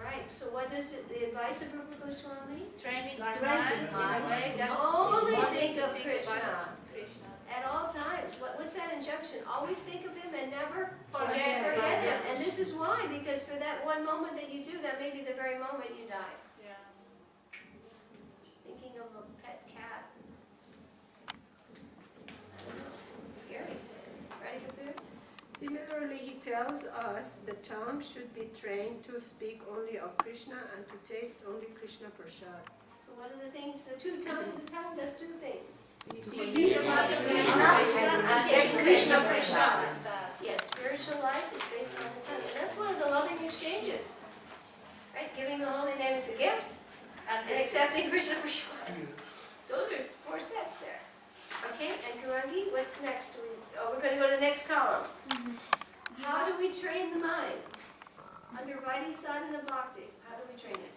Right. So what is the advice of Rupa Goswami? Training our Training minds in a way that Only is think of to Krishna. about Krishna. At all times. What's that injunction? Always think of him and never Forget him. And this is why, because for that one moment that you do, that may be the very moment you die. Yeah. Thinking of a pet cat. It's scary. Ready, Kapil? Similarly, he tells us the tongue should be trained to speak only of Krishna and to taste only Krishna prasad. So what are the things? The tongue does two things. Speaking about Krishna and Krishna prasad. Yes, spiritual life is based on the tongue. And that's one of the loving exchanges. Right? Giving the holy name as a gift and accepting Krishna prasad. Those are 4 sets there. Okay, and Gurangi, what's next? We're going to go to the next column. How do we train the mind? Under Vaidhi Sadhana Bhakti, how do we train it?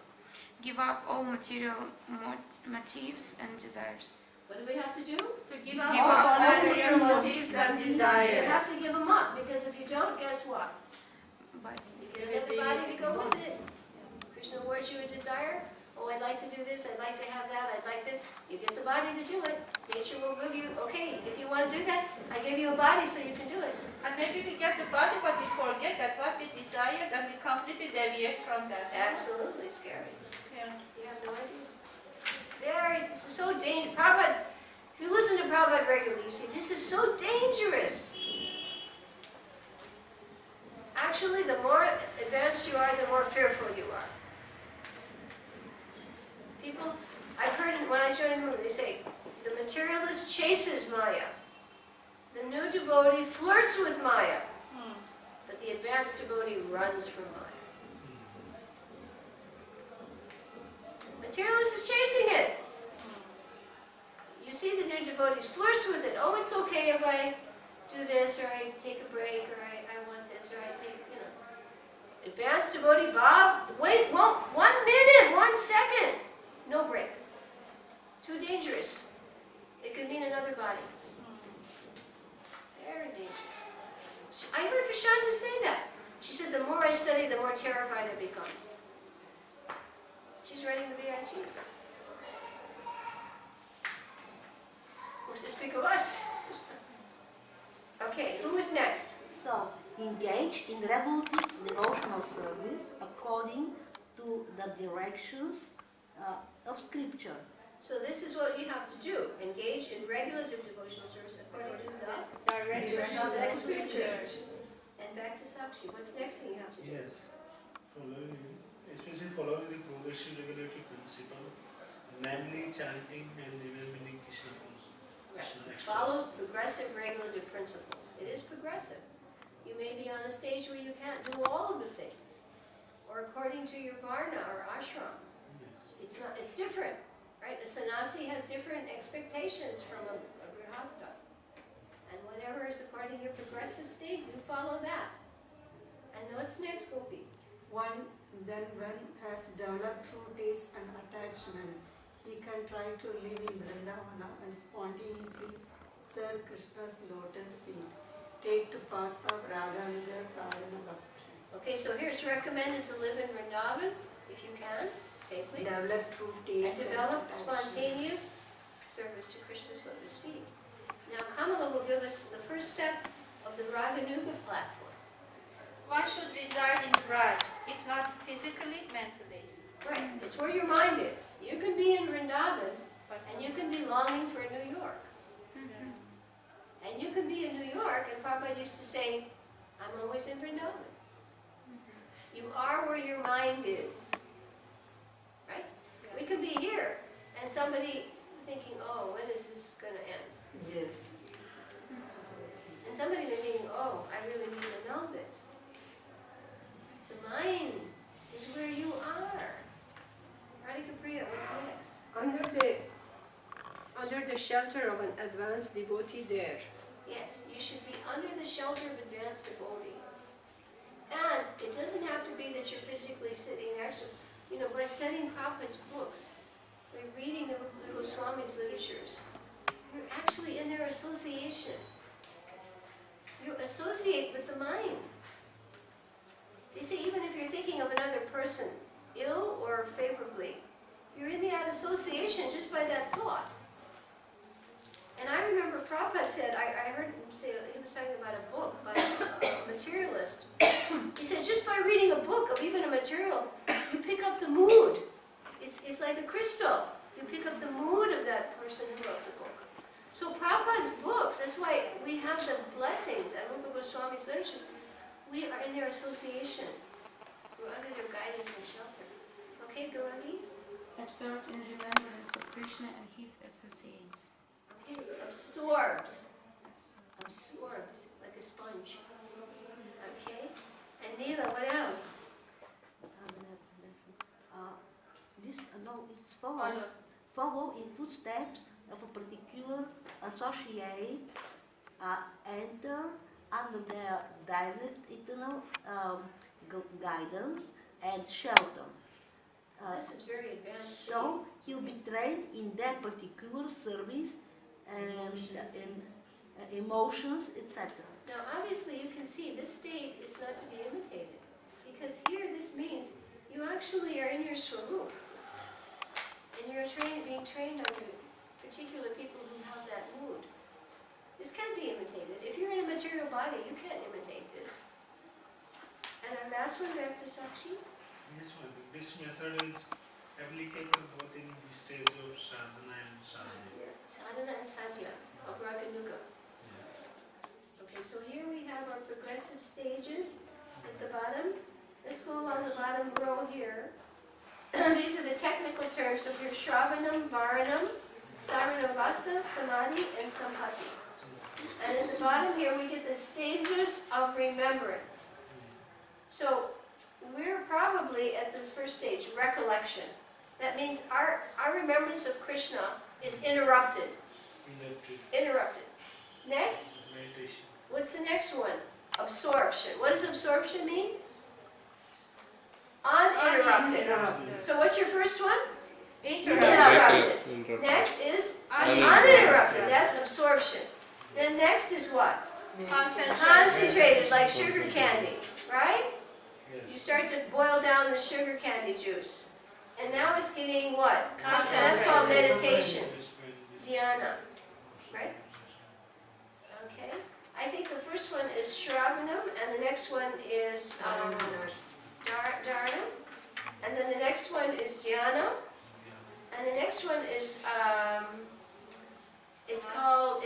Give up all material motives and desires. What do we have to do? to give Give up up all all material motives and You desires. have to give them up, because if you don't, guess what? But You get another body to go with it. Krishna awards you a desire. Oh, I'd like to do this, I'd like to have that, I'd like that. You get the body to do it. Nature will give you, okay, if you want to do that, I give you a body so you can do it. And maybe we get the body, but we forget that what we desired and we completely deviate from that. Absolutely scary. Yeah. You have no idea. This is so dangerous. Prabhupada, if you listen to Prabhupada regularly, you see, this is so dangerous. Actually, the more advanced you are, the more fearful you are. People, I've heard when I join them, they say, the materialist chases Maya. The new devotee flirts with Maya. But the advanced devotee runs from Maya. Materialist is chasing it. You see the new devotees flirts with it. Oh, it's okay if I do this, or I take a break, or I want this, or I take, Advanced devotee, Bob, wait, 1 minute, 1 second. No break. Too dangerous. It could mean another body. Very dangerous. I heard Prashanta say that. She said, the more I study, the more terrified I become. She's writing the VIG. Who's to speak of us? Okay, who is next? So, engage in regulative devotional service according to the directions of Scripture. So this is what you have to do. Engage in regulative devotional service according to the Directions of the scriptures. And And back to Sakshi, what's the next thing you have to do? Yes, especially following the progressive regulatory principle, namely chanting and remembering Krishna extras. Follow progressive regulative principles. It is progressive. You may be on a stage where you can't do all of the things, or according to your varna or ashram. Yes. It's different, right? A sannyasi has different expectations from a grihastha. And whatever is according to your progressive stage, you follow that. And what's next, Gopi? One has developed true taste and attachment, he can try to live in Vrindavana and spontaneously serve Krishna's lotus feet. Take to path of Raganuga Sadhana Bhakti. Okay, so here it's recommended to live in Vrindavan, if you can, safely. Develop true And taste develop attachment. spontaneous service to Krishna's lotus feet. Now Kamala will give us the first step of the Raganuga platform. One should reside in Braj, if not physically, mentally. Right, it's where your mind is. You can be in Vrindavan, and you can be longing for New York. And you can be in New York, and Prabhupada used to say, I'm always in Vrindavan. You are where your mind is. Right? We could be here, and somebody thinking, oh, when is this going to end? Yes. And somebody may be thinking, oh, I really need to know this. The mind is where you are. Radhika Priya, what's next? Under the shelter of an advanced devotee there. Yes, you should be under the shelter of advanced devotee. And it doesn't have to be that you're physically sitting next to, by studying Prabhupada's books, by reading the Goswami's literatures, you're actually in their association. You associate with the mind. They say even if you're thinking of another person, ill or favorably, you're in that association just by that thought. And I remember Prabhupada said, I heard him say, he was talking about a book by a materialist. He said, just by reading a book of even a material, you pick up the mood. It's like a crystal. You pick up the mood of that person who wrote the book. So Prabhupada's books, that's why we have the blessings, and Rupa Goswami's literatures, we are in their association. We're under their guidance and shelter. Okay, Gauravi? Absorbed in remembrance of Krishna and his associates. Okay, absorbed, like a sponge. Okay, and Neela, what else? It's follow in footsteps of a particular associate, enter under their direct eternal guidance and shelter. This is very advanced. So he'll be trained in that particular service and in emotions, etc. Now, obviously, you can see this state is not to be imitated, because here this means you actually are in your swarup, and you're being trained under particular people who have that mood. This can't be imitated. If you're in a material body, you can't imitate this. And our last one, back to Sakshi. Yes, ma'am. This method is applicable both in the stage of sadhana and sadhana. Sadhana and sadhya of Raganuga. Yes. Okay, so here we have our progressive stages at the bottom. Let's go along the bottom row here. These are the technical terms of your Shravanam, Varanam, Saranavasta, Samadhi, and Sampati. And at the bottom here we get the stages of remembrance. So we're probably at this first stage, recollection. That means our remembrance of Krishna is interrupted. Interrupted. Next, Meditation. what's the next one? Absorption. What does absorption mean? Uninterrupted. So what's your first one? Interrupted. Next is uninterrupted. That's absorption. Then next is what? Concentrated, like sugar candy, right? You start to boil down the sugar candy juice. And now it's getting what? That's called meditation. Dhyana. Right? Okay. I think the first one is Shravanam, and the next one is Dharana. And then the next one is Dhyana. And the next one is it's called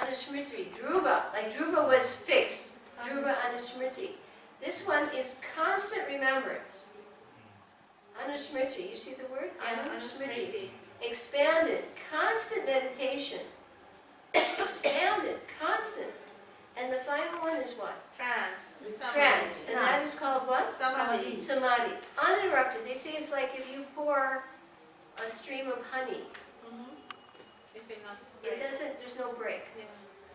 Anusmriti, Dhruva. Like Dhruva was fixed. Dhruva Anusmriti. This one is constant remembrance. Anusmriti, you see the word? Anusmriti. Expanded, constant meditation. Expanded, constant. And the final one is what? Trance. Trance. And that is called what? Samadhi. Samadhi. Uninterrupted. They say it's like if you pour a stream of honey. If it not It doesn't, there's no break. Yeah.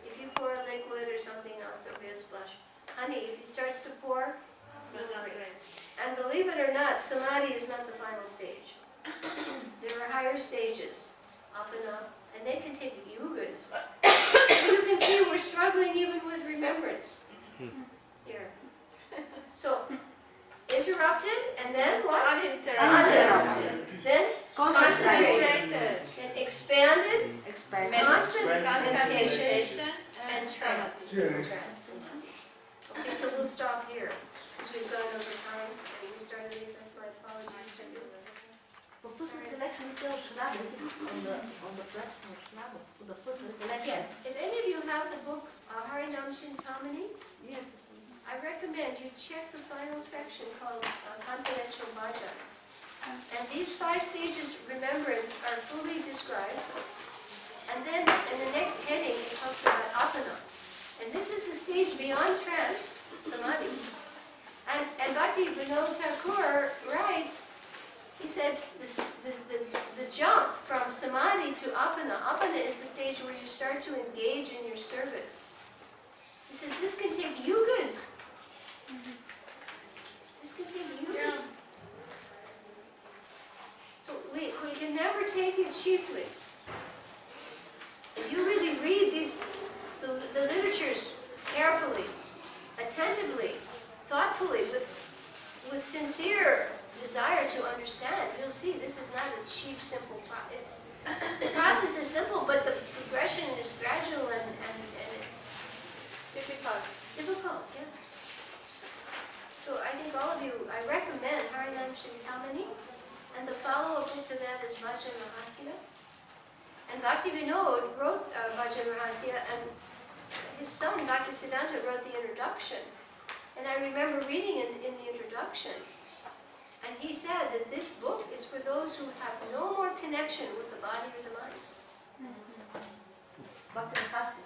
If you pour a liquid or something else, there'll be a splash. Honey, if it starts to pour, no Not break. great. And believe it or not, Samadhi is not the final stage. There are higher stages, up and up, and they can take yugas. You can see we're struggling even with remembrance here. So, interrupted, and then what? Uninterrupted. Then Concentrate. then expanded, Expand. constant Constant meditation, meditation and trance. Trance. Okay, so we'll stop here, because we've gone over time, and we started late, that's my apologies to you. But put the recollection details on the platform, put the first recollection. Yes, if any of you have the book Harinam Chintamani, Yes. I recommend you check the final section called Confidential Bhajan. And these 5 stages of remembrance are fully described. And then in the next heading it talks about apana. And this is the stage beyond trance, samadhi. And Bhakti Vinod Thakur writes, he said the jump from samadhi to apana is the stage where you start to engage in your service. He says this can take yugas. This can take yugas. So we can never take it cheaply. If you really read the literatures carefully, attentively, thoughtfully, with sincere desire to understand, you'll see this is not a cheap, simple process. The process is simple, but the progression is gradual and it's Difficult. difficult, yeah. So I think all of you, I recommend Harinam Chintamani, and the follow-up book to that is Bhajan Rahasya. And Bhakti Vinod wrote Bhajan Rahasya, and his son Bhaktisiddhanta wrote the introduction. And I remember reading in the introduction, and he said that this book is for those who have no more connection with the body or the mind. Bhakti Rahasya.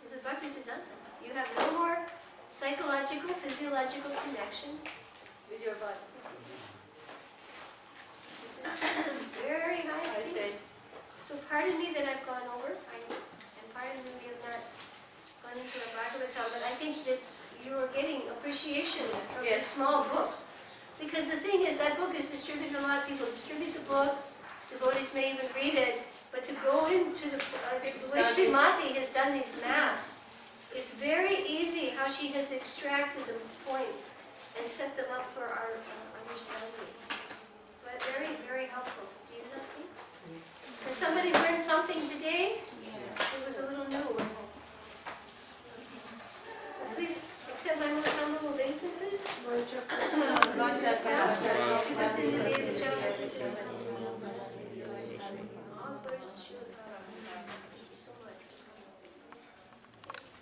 Is it Bhaktisiddhanta? You have no more psychological, physiological connection with your body. This is very high I stage. say. So pardon me that I've gone over, and pardon me we have not gone into a Bhagavatam, but I think that you are getting appreciation of this small book. Because the thing is, that book is distributed, a lot of people distribute the book, devotees may even read it, but to go into the way Srimad has done these maps, it's very easy how she has extracted the points and set them up for our understanding. But very, very helpful. Do you not think? Has somebody learned something today? It was a little new. So please accept my most humble obeisances. All praise to Srila